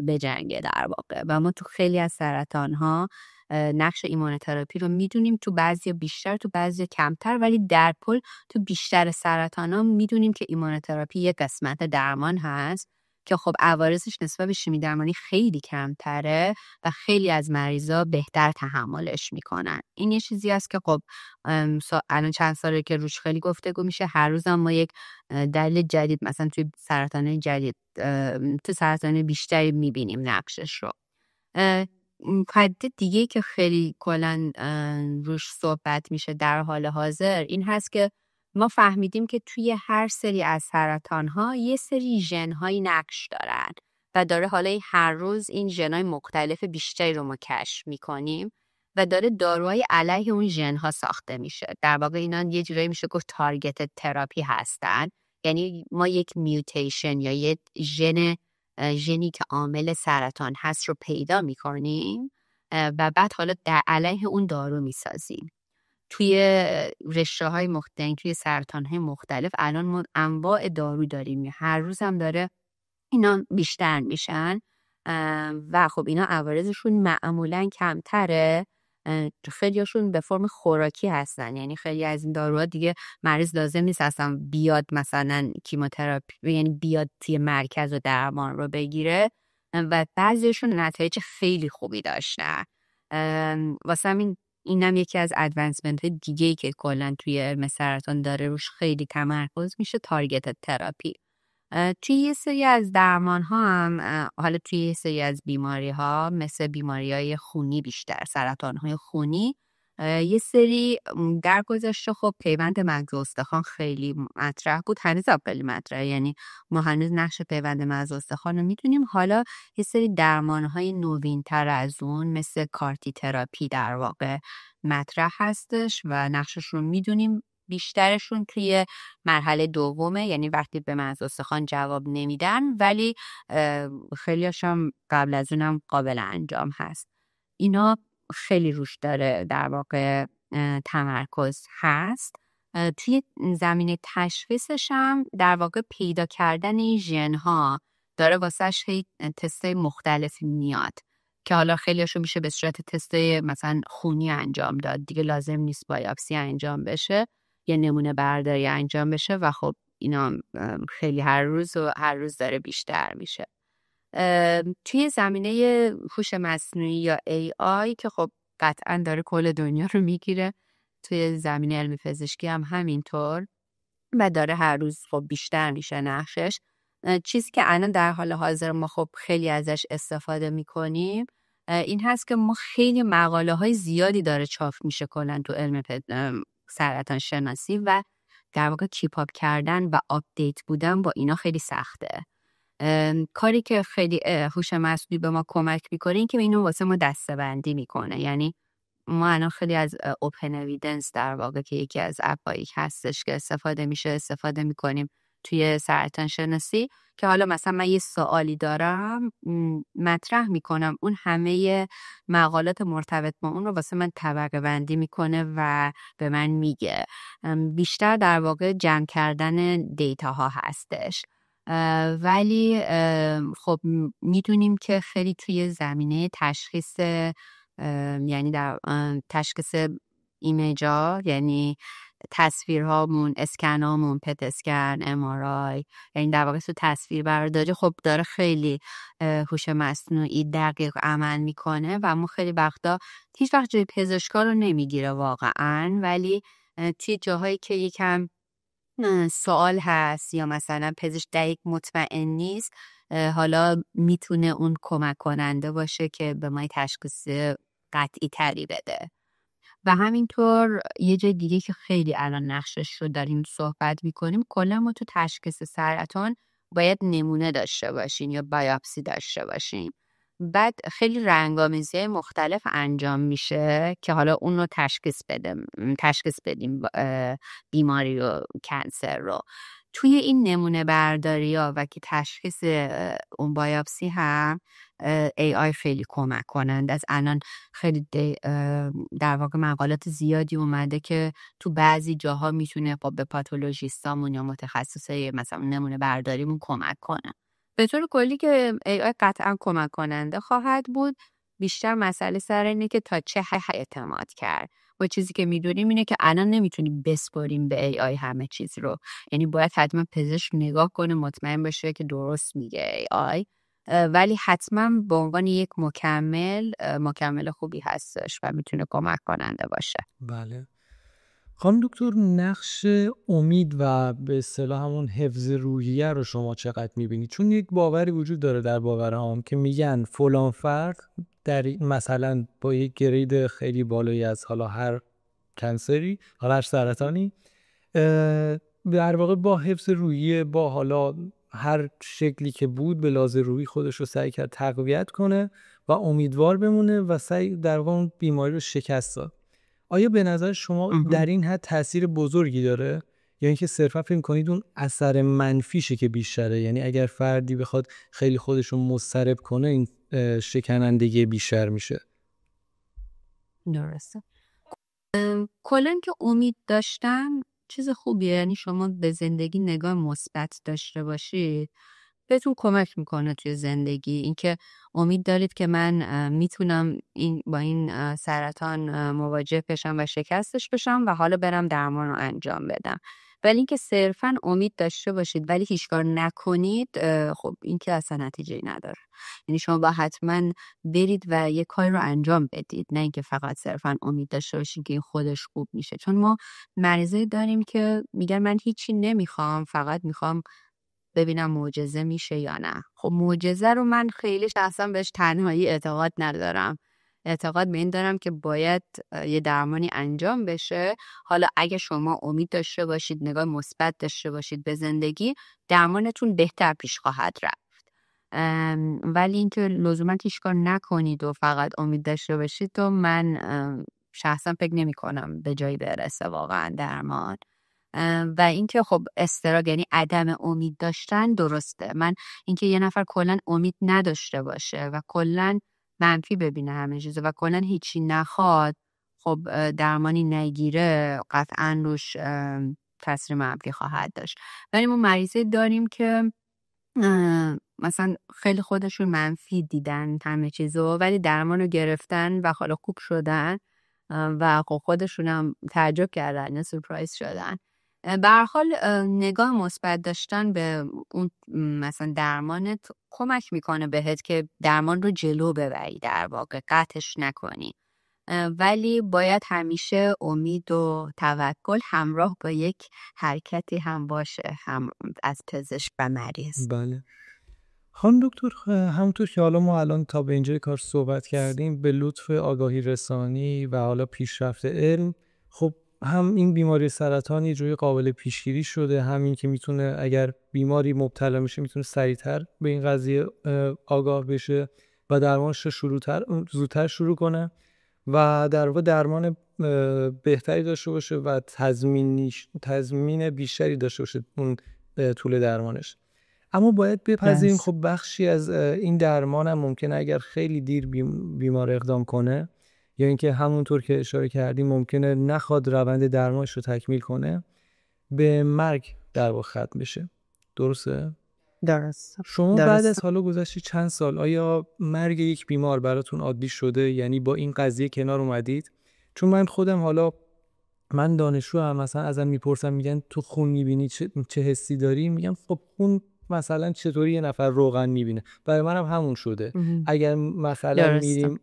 بجنگه در واقع. و ما تو خیلی از سرطان ها نقش ایمونوتراپی رو میدونیم، تو بعضی بیشتر تو بعضی کمتر، ولی در کل تو بیشتر سرطان ها میدونیم که ایمونوتراپی یک قسمت درمان هست که خب عوارضش نسبت به شیمی درمانی خیلی کمتره و خیلی از مریضا بهتر تحملش میکنن. این یه چیزی است که خب الان چند ساله که روش خیلی گفتگو میشه. هر روز هم ما یک دلیل جدید مثلا توی سرطان جدید تو سرطان بیشتری میبینیم نقشش رو. پدیده دیگه که خیلی کلا روش صحبت میشه در حال حاضر این هست که ما فهمیدیم که توی هر سری از سرطان‌ها یه سری ژن‌های نقش دارن و داره حالا هر روز این ژن‌های مختلف بیشتری رو ما کشف می‌کنیم و داره داروهای علیه اون ژن‌ها ساخته میشه. در واقع اینا یه جورایی میشه گفت تارگتد تراپی هستن. یعنی ما یک میوتیشن یا یه ژنی که عامل سرطان هست رو پیدا می‌کنیم و بعد حالا در علیه اون دارو می‌سازیم. توی رشته‌های مختلف، توی سرطان‌های مختلف الان ما انواع دارو داریم. هر روز هم داره اینا بیشتر میشن و خب اینا عوارضشون معمولاً کمتره. خیلیاشون به فرم خوراکی هستن. یعنی خیلی از این داروها دیگه مریض لازم نیست اصلا بیاد مثلا کیموتراپی، یعنی بیاد توی مرکز و درمان رو بگیره و بعضیشون نتایج خیلی خوبی داشتن. واسه اینم یکی از ادوانسمنت های دیگه‌ای که کلا توی علم سرطان داره روش خیلی تمرکز میشه، تارگتد تراپی. توی یه سری از درمان ها هم حالا توی یه سری از بیماری ها مثل بیماری های خونی، بیشتر سرطان های خونی، یه سری در گذشته خب پیوند مغز استخوان خیلی مطرح بود، هنوز خیلی مطرحه، یعنی ما هنوز نقش پیوند مغز استخوان رو میتونیم. حالا یه سری درمانهای نوین تر از اون مثل کارتی تراپی در واقع مطرح هستش و نقشش رو میدونیم. بیشترشون توی مرحله دومه، یعنی وقتی به مغز استخوان جواب نمیدن، ولی خیلیاشم قبل از اونم قابل انجام هست. اینا خیلی روش داره در واقع تمرکز هست. توی زمینه تشخیصش هم در واقع پیدا کردن این ژن ها داره واسش تستای مختلفی میاد که حالا خیلیاشو میشه به صورت تستای مثلا خونی انجام داد، دیگه لازم نیست بایوپسی انجام بشه، یه نمونه برداری انجام بشه و خب اینا خیلی هر روز داره بیشتر میشه. توی زمینه هوش مصنوعی یا AI که خب قطعا داره کل دنیا رو میگیره، توی زمینه علم پزشکی هم همینطور و داره هر روز خب بیشتر میشه نقشش. چیزی که الان در حال حاضر ما خب خیلی ازش استفاده میکنیم این هست که ما خیلی مقاله های زیادی داره چاپ میشه کلا تو علم سرطان شناسی و در واقع کیپ آپ کردن و آپدیت بودن با اینا خیلی سخته. کاری که خیلی هوش مصنوعی به ما کمک میکنه این که اینو واسه ما دسته‌بندی میکنه. یعنی ما الان خیلی از اوپن اویدنس در واقع که یکی از اپایی هستش که استفاده میکنیم توی سرطان شناسی، که حالا مثلا من یه سوالی دارم مطرح میکنم، اون همه مقالات مرتبط با اون رو واسه من طبقه بندی میکنه و به من میگه. بیشتر در واقع جمع کردن دیتا ها هستش. ولی خب میدونیم که خیلی توی زمینه تشخیص، یعنی در تشخیص ایمیجا، یعنی تصویرهامون، اسکنامون، پت اسکن، MRI، یعنی در واقع تو تصویر برداری خب داره خیلی هوش مصنوعی دقیق عمل میکنه و ما خیلی وقتا هیچ وقت جای پزشکا رو نمیگیره واقعا، ولی توی جاهایی که یکم سوال هست یا مثلا پزشک دقیق مطمئن نیست، حالا میتونه اون کمک کننده باشه که به ما تشخیص قطعی تری بده. و همینطور یه جای دیگه که خیلی الان نقشش رو داریم صحبت میکنیم، کلا ما تو تشخیص سرطان باید نمونه داشته باشیم یا بایوپسی داشته باشیم. بعد خیلی رنگامیزی مختلف انجام میشه که حالا اون رو تشخیص بدیم بیماری و کنسر رو. توی این نمونه برداری ها و که تشخیص اون بایوپسی هم AI خیلی کمک کنند. از الان خیلی در واقع مقالات زیادی اومده که تو بعضی جاها میتونه به پاتولوژیستامون یا متخصصای مثلا نمونه برداریمون کمک کنه. به طور کلی که AI قطعا کمک کننده خواهد بود. بیشتر مسئله سر اینه که تا چه حد اعتماد کرد. و چیزی که میدونیم اینه که الان نمیتونیم بسپاریم به AI همه چیز رو، یعنی باید حتما پزشک نگاه کنه مطمئن بشه که درست میگه AI، ولی حتما به عنوان یک مکمل خوبی هستش و میتونه کمک کننده باشه. بله. خانم دکتر، نقش امید و به اصطلاح همون حفظ روحیه رو شما چقدر میبینید؟ چون یک باوری وجود داره در باورهام که میگن فلان فرد در مثلا با یک گرید خیلی بالایی از حالا هر کنسری، حالا هر سرطانی، در واقع با حفظ روحیه، با حالا هر شکلی که بود به لحاظ روحی خودش رو سعی کرد تقویت کنه و امیدوار بمونه و سعی در واقع اون بیماری رو شکست داد. آیا به نظر شما در این حد تاثیر بزرگی داره یا اینکه صرفا فکر کنید اون اثر منفیشه که بیشتره؟ یعنی اگر فردی بخواد خیلی خودش رو مضطرب کنه این شکنندگی بیشتر میشه؟ درسته. کلا که امید داشتن چیز خوبیه، یعنی شما به زندگی نگاه مثبت داشته باشید بهتون کمک میکنه توی زندگی. اینکه امید دارید که من میتونم با این سرطان مواجه بشم و شکستش بشم و حالا برم درمان رو انجام بدم. ولی اینکه صرفا امید داشته باشید ولی هیچ کار نکنید، خب این که اصلا نتیجه‌ای نداره. یعنی شما با حتما برید و یه کاری رو انجام بدید، نه اینکه فقط صرفا امید داشته باشید که این خودش خوب میشه. چون ما مریضایی داریم که میگن من هیچی نمیخوام، فقط میخوام ببینم معجزه میشه یا نه. خب معجزه رو من خیلی شخصا بهش تنهایی اعتقاد ندارم. اعتقاد به این دارم که باید یه درمانی انجام بشه. حالا اگه شما امید داشته باشید، نگاه مثبت داشته باشید به زندگی، درمانتون بهتر پیش خواهد رفت. ولی اینکه لزوما هیچ کار نکنید و فقط امید داشته باشید، تو من شخصا فکر نمی کنم به جایی برسه واقعا درمان. و اینکه خب استراب یعنی عدم امید داشتن درسته. من اینکه یه نفر کلا امید نداشته باشه و کلا منفی ببینه همه چیزو و کلا هیچی نخواد، خب درمانی نگیره، قطعا روش تاثیر منفی خواهد داشت. ولی ما مریضی داریم که مثلا خیلی خودشون منفی دیدن همه چیزو، ولی درمانو گرفتن و حالا خوب شدن و خودشون هم تعجب کردن یا سورپرایز شدن. به هر حال نگاه مثبت داشتن به اون مثلا درمانت کمک میکنه بهت که درمان رو جلو ببری، در واقع قطعش نکنی. ولی باید همیشه امید و توکل همراه با یک حرکتی هم باشه، هم از پزشک و مریض. بله خانم دکتر، همونطور که حالا ما الان تا به اینجای کار صحبت کردیم، به لطف آگاهی رسانی و حالا پیشرفت علم، خب هم این بیماری سرطانی روی قابل پیشگیری شده، همین که میتونه اگر بیماری مبتلا میشه میتونه سریعتر به این قضیه آگاه بشه و درمانش رو زودتر شروع کنه و در واقع درمان بهتری داشته باشه و تضمین بیشتری داشته باشه اون طول درمانش. اما باید بپذیریم خب بخشی از این درمان هم ممکنه اگر خیلی دیر بیمار اقدام کنه یا اینکه همونطور که اشاره کردیم ممکنه نخواد روند درمانش رو تکمیل کنه، به مرگ در واقع ختم بشه. درسته؟ شما بعد از حالا گذشته چند سال آیا مرگ یک بیمار براتون عادی شده؟ یعنی با این قضیه کنار اومدید؟ چون من خودم حالا من دانشجو هم مثلا ازم میپرسن میگن تو خون میبینی چه حسی داری؟ میگم خب خون مثلا چطوری یه نفر روغن میبینه؟ برای منم همون شده. اگر مثلا میریم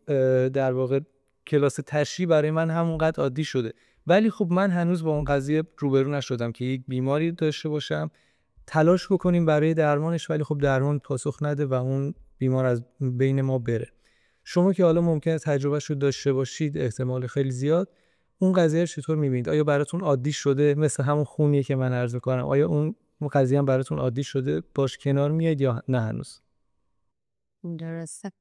در واقع کلاس تشریح، برای من همونقدر عادی شده. ولی خب من هنوز با اون قضیه روبرو نشدم که یک بیماری داشته باشم، تلاش بکنیم برای درمانش ولی خب درمان پاسخ نده و اون بیمار از بین ما بره. شما که حالا ممکنه تجربهش رو داشته باشید، احتمال خیلی زیاد، اون قضیه رو چطور می‌بینید؟ آیا براتون عادی شده مثل همون خونیه که من عرض می‌کنم؟ آیا اون قضیه هم براتون عادی شده، باش کنار میاد یا نه هنوز؟ درسته.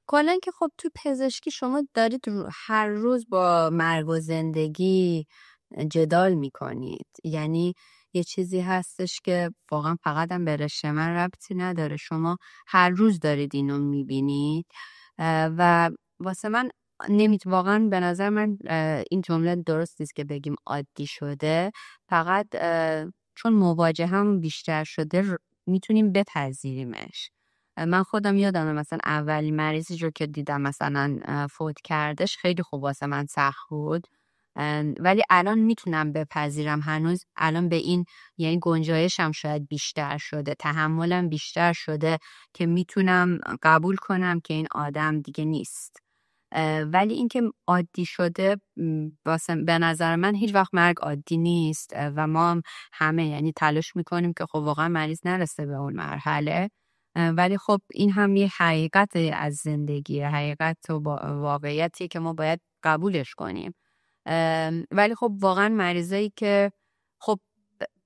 کلا که خب تو پزشکی شما دارید هر روز با مرگ و زندگی جدال میکنید. یعنی یه چیزی هستش که واقعا فقط هم به رشته من ربطی نداره، شما هر روز دارید اینو میبینید و واسه من واقعا به نظر من این جمله درست نیست که بگیم عادی شده. فقط چون مواجه هم بیشتر شده میتونیم بپذیریمش. من خودم یادمه مثلا اولی مریضی رو که دیدم مثلا فوت کردش، خیلی خوب واسه من سخت بود، ولی الان میتونم بپذیرم. هنوز الان به این یعنی گنجایشم شاید بیشتر شده، تحملم بیشتر شده که میتونم قبول کنم که این آدم دیگه نیست. ولی اینکه عادی شده، واسه به نظر من هیچ وقت مرگ عادی نیست و ما همه یعنی تلاش میکنیم که خب واقعا مریض نرسه به اون مرحله. ولی خب این هم یه حقیقت از زندگی، حقیقت و واقعیتی که ما باید قبولش کنیم. ولی خب واقعا مریضایی که خب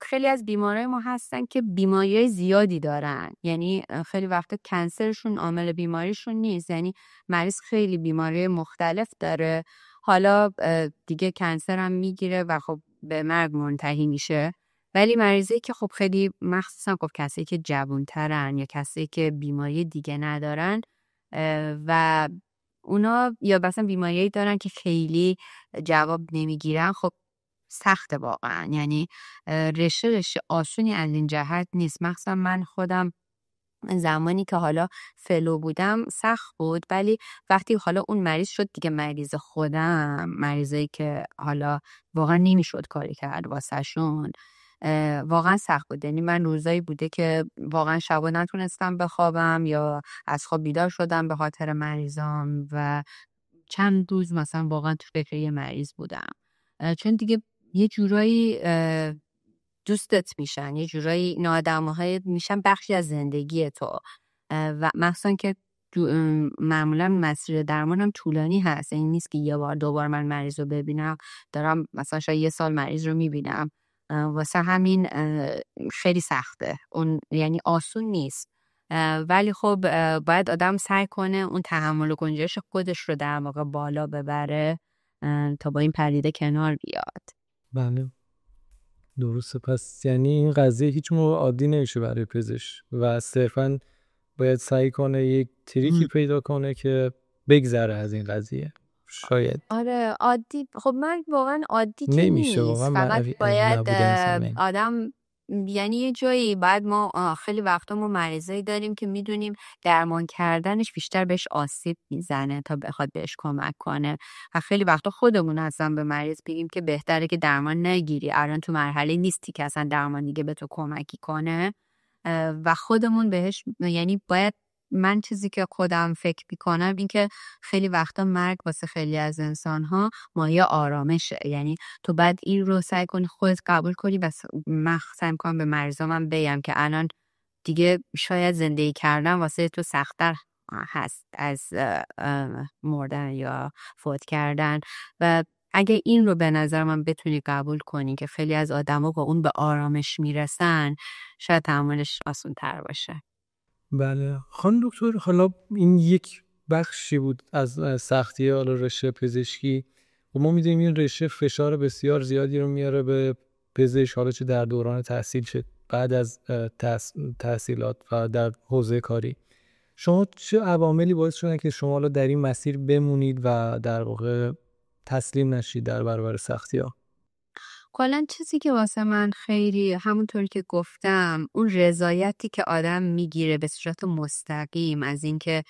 خیلی از بیمارای ما هستن که بیماری زیادی دارن، یعنی خیلی وقتا کنسرشون عامل بیماریشون نیست، یعنی مریض خیلی بیماری مختلف داره، حالا دیگه کنسر هم میگیره و خب به مرگ منتهی میشه. ولی مریضی که خب خیلی مخصوصا خب کسی که جوانترن یا کسی که بیماری دیگه ندارن و اونا یا مثلا بیماری دارن که خیلی جواب نمیگیرن، خب سخته واقعا. یعنی رشته آسونی از این جهت نیست. مخصوصا من خودم زمانی که حالا فلو بودم سخت بود، ولی وقتی حالا اون مریض شد دیگه مریض خودم، مریضایی که حالا واقعا نمیشد کاری کرد واسه شون، واقعا سخت بود. یعنی من روزایی بوده که واقعا شبا نتونستم بخوابم یا از خواب بیدار شدم به خاطر مریضام و چند روز مثلا واقعا تو فکر یه مریض بودم، چون دیگه یه جورایی دوستت میشن، یه جورایی این آدم‌های میشن بخشی از زندگی تو و مثلا که معمولا مسیر درمانم طولانی هست، این نیست که یه بار دوبار من مریض رو ببینم، دارم مثلا شاید 1 سال مریض رو میبینم. واسه همین خیلی سخته، اون یعنی آسون نیست. ولی خب باید آدم سعی کنه اون تحمل و گنجایش خودش رو در واقع بالا ببره تا با این پدیده کنار بیاد. بله درسته. پس یعنی این قضیه هیچ موقع عادی نمیشه برای پزشک و صرفا باید سعی کنه یک تریکی پیدا کنه که بگذره از این قضیه. شاید آره عادی، خب من واقعا عادی که نمیشه نیست، واقعا فقط باید نبوده انسان آدم یعنی یه جایی بعد ما خیلی وقتا ما مریضایی داریم که میدونیم درمان کردنش بیشتر بهش آسیب میزنه تا بخواد بهش کمک کنه و خیلی وقتا خودمون اصلا به مریض بگیم که بهتره که درمان نگیری، الان تو مرحله نیستی که اصلا درمان دیگه به تو کمکی کنه و خودمون بهش، یعنی باید، من چیزی که خودم فکر میکنم این که خیلی وقتا مرگ واسه خیلی از انسان‌ها مایه آرامشه، یعنی تو بعد این رو سعی کنی خودت قبول کنی و من سعی میکنم به مریضامم بگم که الان دیگه شاید زندگی کردن واسه تو سخت‌تر هست از مردن یا فوت کردن و اگه این رو به نظر من بتونی قبول کنی که خیلی از آدما با اون به آرامش میرسن، شاید تحملش آسان تر باشه. بله خانم دکتر، حالا این یک بخشی بود از سختی حالا رشته پزشکی و ما میدونیم این رشته فشار بسیار زیادی رو میاره به پزشک، حالا چه در دوران تحصیل چه بعد از تحصیلات و در حوزه کاری. شما چه عواملی باعث شدن که شما حالا در این مسیر بمونید و در واقع تسلیم نشید در برابر سختی‌ها؟ کلا چیزی که واسه من خیلی همونطوری که گفتم اون رضایتی که آدم میگیره به صورت مستقیم از اینکه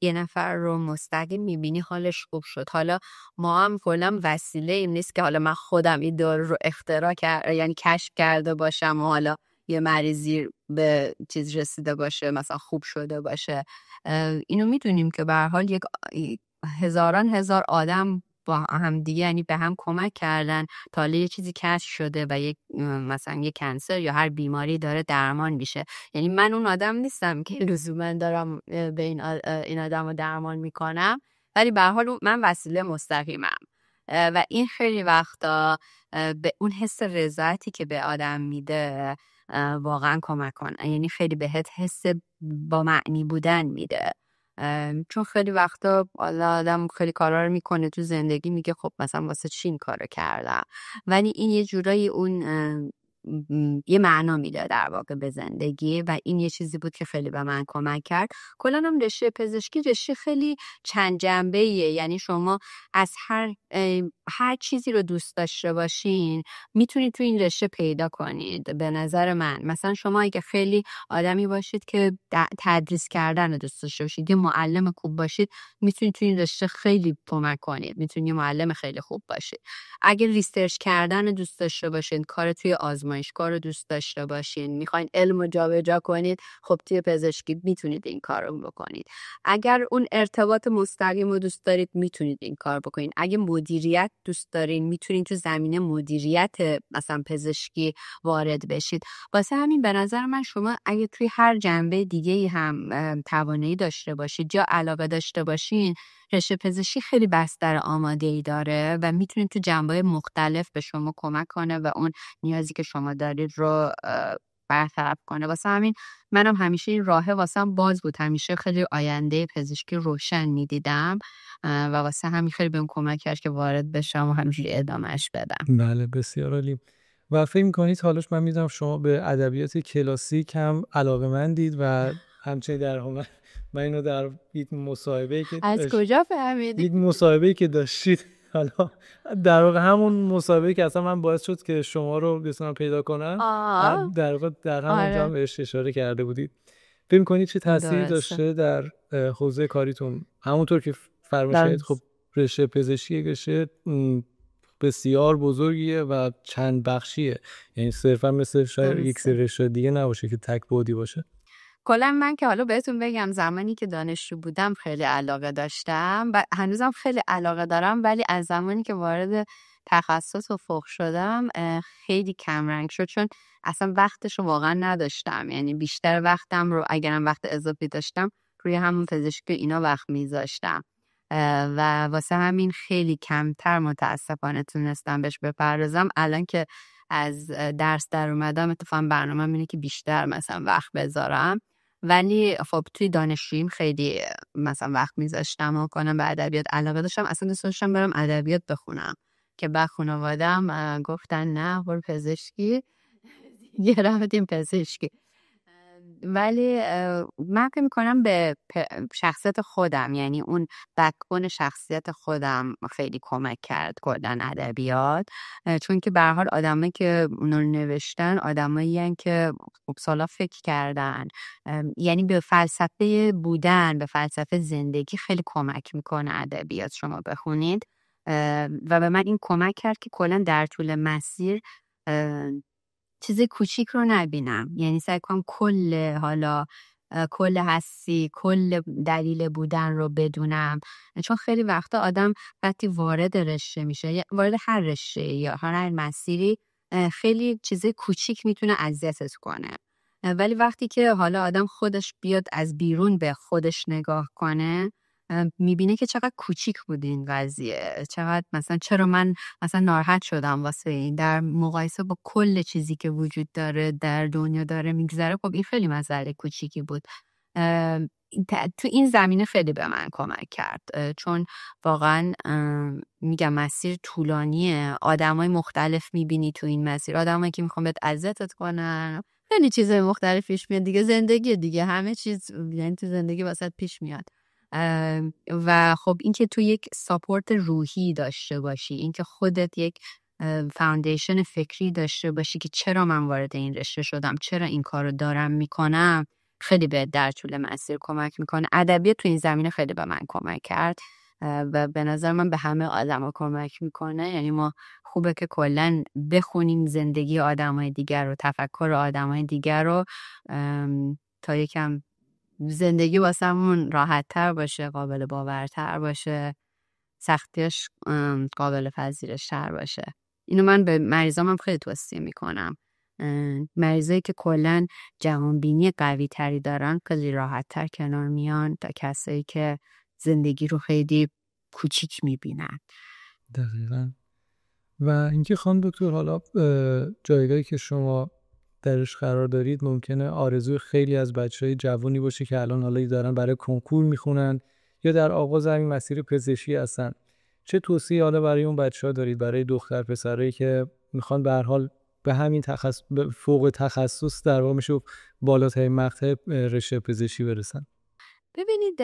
یه نفر رو مستقیم میبینی حالش خوب شد. حالا ما هم کلا وسیله این نیست که حالا من خودم این دارو رو اختراع یعنی کشف کرده باشم و حالا یه مریضی به چیز رسیده باشه مثلا خوب شده باشه. اینو میدونیم که به هر حال یک هزاران هزار آدم با هم دیگه یعنی به هم کمک کردن تا یه چیزی کشف شده و یک مثلا یک کنسر یا هر بیماری داره درمان میشه. یعنی من اون آدم نیستم که لزوما دارم به این آدم رو درمان میکنم، ولی به هر حال من وسیله مستقیمم و این خیلی وقتا به اون حس رضایتی که به آدم میده واقعا کمک کنه، یعنی خیلی بهت حس با معنی بودن میده. چون خیلی وقتا آدم خیلی کارا رو میکنه تو زندگی، میگه خب مثلا واسه چی این کارو کردم، ولی این یه جورایی اون یه معنا میده در واقع به زندگی و این یه چیزی بود که خیلی به من کمک کرد. کلا هم رشته پزشکی رشته خیلی چند جنبه‌ایه، یعنی شما از هر چیزی رو دوست داشته باشین میتونید تو این رشته پیدا کنید. به نظر من مثلا شما اگه خیلی آدمی باشید که تدریس کردن رو دوست داشته باشید، یه معلم خوب باشید، میتونید تو این رشته خیلی کمک کنید، میتونید یه معلم خیلی خوب باشید. اگه ریسرچ کردن رو دوست داشته باشین، کار توی آزمایشگاه رو دوست داشته باشین، میخواین علم رو جابجا کنید، خب توی پزشکی میتونید این کار رو بکنید. اگر اون ارتباط مستقیم رو دوست دارید میتونید این کار بکنید. اگه مدیریت دوست دارین میتونید تو زمینه مدیریت مثلا پزشکی وارد بشید. واسه همین به نظر من شما اگه توی هر جنبه دیگه هم توانایی داشته باشید یا علاقه داشته باشین، رشته پزشکی خیلی بستر آماده‌ای داره و میتونید تو جنبه‌های مختلف به شما کمک کنه و اون نیازی که شما دارید رو برطرف کنه. واسه همین منم همیشه این راهه واسم باز بود، همیشه خیلی آینده پزشکی روشن میدیدم و واسه همین خیلی بهم کمک کرد که وارد بشم و همینجوری ادامهش بدم. بله بسیار عالی. و فکر می‌کنید حالاش من می‌دونم شما به ادبیات کلاسیک هم علاقه‌مندید و همچنین در من اینو در یک مصاحبه‌ای که از کجا فهمیدی؟ یک مصاحبه‌ای که داشتید، حالا در واقع همون مصاحبه‌ای که اصلا من باعث شد که شما رو بتونم پیدا کنم، در واقع در همون جا بهش اشاره کرده بودید. فکر می‌کنید چه تأثیری داشته در حوزه کاریتون؟ همونطور که فرمایید خب رشته پزشکی رشته بسیار بزرگیه و چند بخشیه، یعنی صرفا مثل شاید یک سری رشته دیگه نباشه که تک بعدی باشه. کلا من که حالا بهتون بگم زمانی که دانشجو بودم خیلی علاقه داشتم و هنوزم خیلی علاقه دارم، ولی از زمانی که وارد تخصص و فوق شدم خیلی کم رنگ شد، چون اصلا وقتشو واقعا نداشتم. یعنی بیشتر وقتم رو اگرم وقت اضافی داشتم روی همون پزشکی اینا وقت میذاشتم و واسه همین خیلی کمتر متاسفانه تونستم بهش بپردازم. الان که از درس در اومدم اتفاقا برنامه‌م اینه که بیشتر مثلا وقت بذارم، ولی خب توی دانشجوییم خیلی مثلا وقت میذاشتم و کنم به ادبیات علاقه داشتم. اصلا دوست داشتم برم ادبیات بخونم که بعد خانواده‌ام گفتن نه برو پزشکی یه رفتیم پزشکی. ولی من که میکنم به شخصیت خودم، یعنی اون بک‌بون شخصیت خودم خیلی کمک کرد کردن ادبیات، چون که به هر حال آدمایی که اونو نوشتن آدمایی هستن که خب سالا فکر کردن، یعنی به فلسفه بودن، به فلسفه زندگی خیلی کمک میکنه ادبیات شما بخونید و به من این کمک کرد که کلا در طول مسیر چیز کوچیک رو نبینم، یعنی سعی کنم کل هستی، کل دلیل بودن رو بدونم، چون خیلی وقتا آدم وقتی وارد رشته میشه، وارد هر رشته یا هر مسیری، خیلی چیز کوچیک میتونه اذیتت کنه، ولی وقتی که حالا آدم خودش بیاد از بیرون به خودش نگاه کنه میبینه که چقدر کوچیک بود این قضیه، چقدر مثلا چرا من مثلا ناراحت شدم واسه این در مقایسه با کل چیزی که وجود داره در دنیا داره میگذره. خب این خیلی مسئله کوچیکی بود. تو این زمینه خیلی به من کمک کرد، چون واقعا میگم مسیر طولانیه، آدمای مختلف میبینی تو این مسیر، آدمایی که میخوان بهت اذیتت کنن، خیلی چیزای مختلف پیش میاد دیگه، زندگی دیگه همه چیز یعنی تو زندگی واسط پیش میاد. و خب این که تو یک ساپورت روحی داشته باشی، این که خودت یک فاندیشن فکری داشته باشی که چرا من وارد این رشته شدم، چرا این کارو دارم میکنم، خیلی به در طول مسیر کمک میکنه. ادبیات تو این زمینه خیلی به من کمک کرد و به نظر من به همه آدما کمک میکنه. یعنی ما خوبه که کلا بخونیم زندگی آدمای دیگر رو، تفکر آدمای دیگر رو، تا یکم زندگی واسمون راحت تر باشه، قابل باورتر باشه، سختیش قابل پذیرش تر باشه. اینو من به مریضام هم خیلی توصیه میکنم. مریضایی که کلا جهانبینی قوی تری دارن خیلی راحت تر کنار میان تا کسایی که زندگی رو خیلی کوچیک میبینن. دقیقاً. و اینکه خانم دکتر حالا جایگاهی که شما درش قرار دارید ممکنه آرزوی خیلی از بچهای جوانی باشه که الان حالا دارن برای کنکور میخونن یا در آغاز همین مسیر پزشکی هستن. چه توصیه حالا برای اون بچه‌ها دارید، برای دختر پسرایی که میخوان به هر حال به همین فوق تخصص در واقع میشه بالاترین مقطع رشته پزشکی برسن؟ ببینید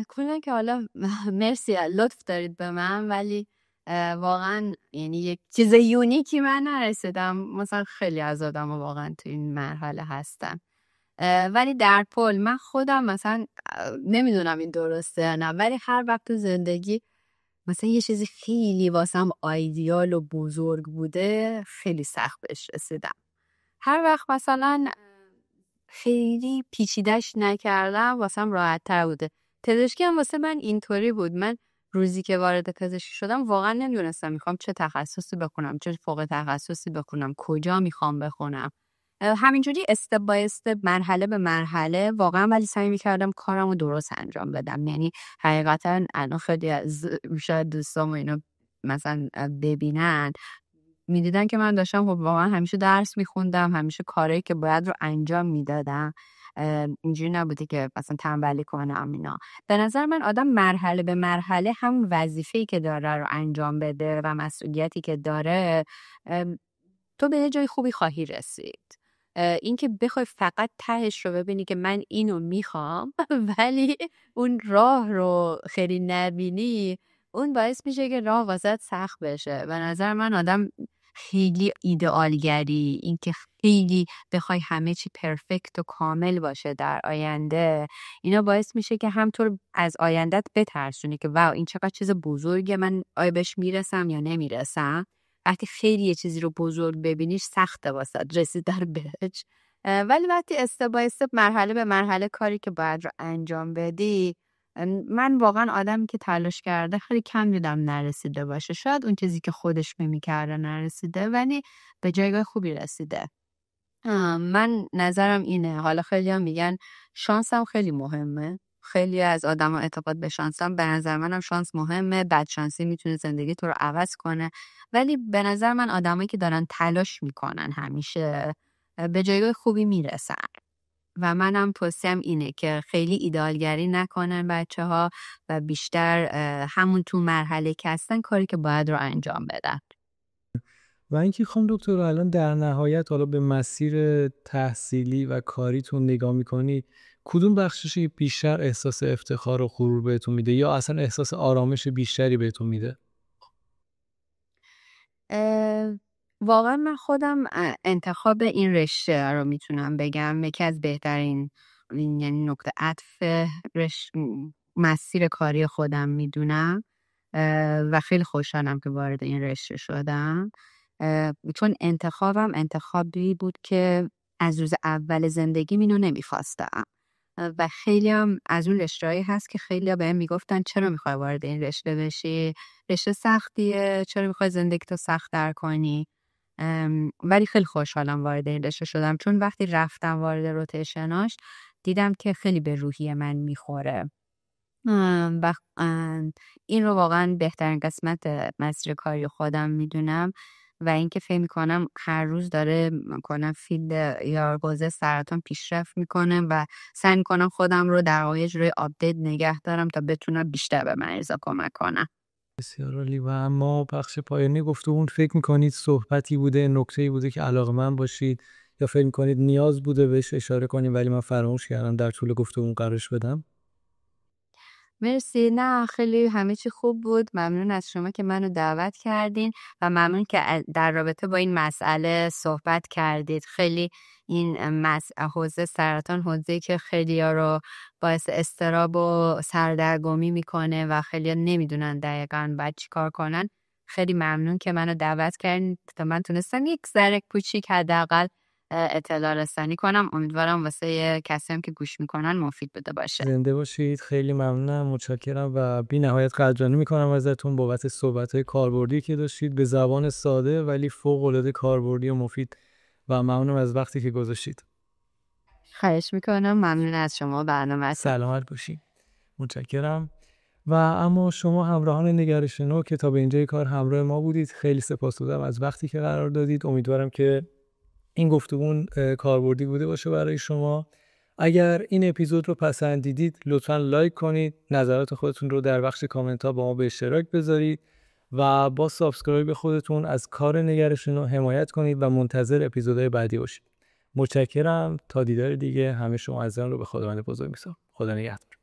کلا که حالا مرسی لطف دارید به من، ولی واقعا یعنی یک چیز یونیکی من نرسیدم، مثلا خیلی از آدم واقعا تو این مرحله هستن، ولی در کل من خودم مثلا نمیدونم این درسته یا نه، ولی هر وقت تو زندگی مثلا یه چیزی خیلی واسم آیدیال و بزرگ بوده خیلی سخت بهش رسیدم. هر وقت مثلا خیلی پیچیدش نکردم واسم راحت تر بوده. پزشکی هم واسه من اینطوری بود. من روزی که وارد پزشکی شدم واقعا نمیدونستم میخوام چه تخصصی بخونم، چه فوق تخصصی بخونم، کجا میخوام بخونم. همینجوری استپ بای استپ، مرحله به مرحله واقعا، ولی سعی میکردم کارمو درست انجام بدم. یعنی حقیقتا الان خیلی از شاید دوستام و اینا مثلا ببینن میدیدن که من داشتم خب واقعا همیشه درس میخوندم، همیشه کارهایی که باید رو انجام میدادم، اینجوری نبوده که مثلا تنبلی کنم اینا. به نظر من آدم مرحله به مرحله هم وظیفه‌ای که داره رو انجام بده و مسئولیتی که داره، تو به یه جای خوبی خواهی رسید. این که بخوای فقط تهش رو ببینی که من اینو میخوام ولی اون راه رو خیلی نبینی، اون باعث میشه که راه واسط سخت بشه. به نظر من آدم خیلی ایدئالگری، این که خیلی بخوای همه چی پرفکت و کامل باشه در آینده، اینا باعث میشه که همطور از آیندت بترسونی که واو این چقدر چیز بزرگه، من آیا بهش میرسم یا نمیرسم. وقتی خیلی یه چیزی رو بزرگ ببینیش سخته واسه رسیدن بهش، ولی وقتی استپ بای استپ، مرحله به مرحله کاری که باید رو انجام بدی، من واقعا آدمی که تلاش کرده خیلی کم دیدم نرسیده باشه. شاید اون چیزی که خودش میکرده نرسیده ولی به جایگاه خوبی رسیده. من نظرم اینه. حالا خیلی هم میگن شانس هم خیلی مهمه، خیلی از آدما اعتقاد به شانسن، به نظر منم شانس مهمه. بدشانسی میتونه زندگی تو رو عوض کنه، ولی به نظر من آدمایی که دارن تلاش میکنن همیشه به جایگاه خوبی میرسن. و منم توصیم اینه که خیلی ایدئالگری نکنن بچه‌ها و بیشتر همون تو مرحله که هستن کاری که باید رو انجام بدن. و اینکه خانم دکتر الان در نهایت حالا به مسیر تحصیلی و کاریتون نگاه میکنید، کدوم بخشش بیشتر احساس افتخار و غرور بهتون میده یا اصلا احساس آرامش بیشتری بهتون میده؟ واقعا من خودم انتخاب این رشته رو میتونم بگم یکی از بهترین، یعنی نقطه عطف مسیر کاری خودم میدونم و خیلی خوشحالم که وارد این رشته شدم، چون انتخابم انتخابی بود که از روز اول زندگی اینو نمیخواستم. و خیلی هم از اون رشته‌هایی هست که خیلی بهم میگفتن چرا میخوای وارد این رشته بشی، رشته سختیه، چرا میخوای زندگی تو سخت‌تر کنی. ولی خیلی خوشحالم وارد این رشته شدم، چون وقتی رفتم وارد روتیشناش دیدم که خیلی به روحی من میخوره و این رو واقعا بهترین قسمت مسیر کاری خودم میدونم. و اینکه فکر میکنم هر روز داره فیلد یا حوزه سرطان پیشرفت میکنه و سعی میکنم خودم رو در واقع روی آپدیت نگه دارم تا بتونم بیشتر به مریضا کمک کنم. بسیار عالی. و اما بخش پایانی گفتگو فکر میکنید صحبتی بوده، نکته‌ای بوده که علاقه‌مند باشید یا فکر میکنید نیاز بوده بهش اشاره کنید ولی من فراموش کردم در طول گفتگو قرارش بدم؟ مرسی. نه خیلی همه چی خوب بود. ممنون از شما که منو دعوت کردین و ممنون که در رابطه با این مسئله صحبت کردید. خیلی این حوزه سرطان حوزه‌ای که خیلی‌ها رو باعث اضطراب و سردرگمی میکنه و خیلی‌ها نمیدونن دقیقاً باید چی کار کنن. خیلی ممنون که منو دعوت کردین تا من تونستم یک ذره کوچیک حداقل اطلاع رسانی کنم. امیدوارم واسه کسی هم که گوش میکنن مفید بوده باشه. زنده باشید. خیلی ممنونم، متشکرم و بی نهایت قدردانی میکنم ازتون بابت صحبت‌های کاربردی که داشتید به زبان ساده ولی فوق‌العاده کاربردی و مفید و ممنونم از وقتی که گذاشتید. خواهش میکنم. ممنون از شما. برنامه سلامت باشید. متشکرم. و اما شما همراهان نگرش نو که تا به اینجای کار همراه ما بودید، خیلی سپاسگزارم از وقتی که قرار دادید. امیدوارم که این گفتگو کاربردی بوده باشه برای شما. اگر این اپیزود رو پسندیدید لطفاً لایک کنید، نظرات خودتون رو در بخش کامنت ها با ما به اشتراک بذارید و با سابسکرایب خودتون از کار نگرش نو حمایت کنید و منتظر اپیزودهای بعدی باشید. متشکرم. تا دیدار دیگه همه شما عزیزان رو به خداوند بزرگ می‌سپارم. خدا نگهدار.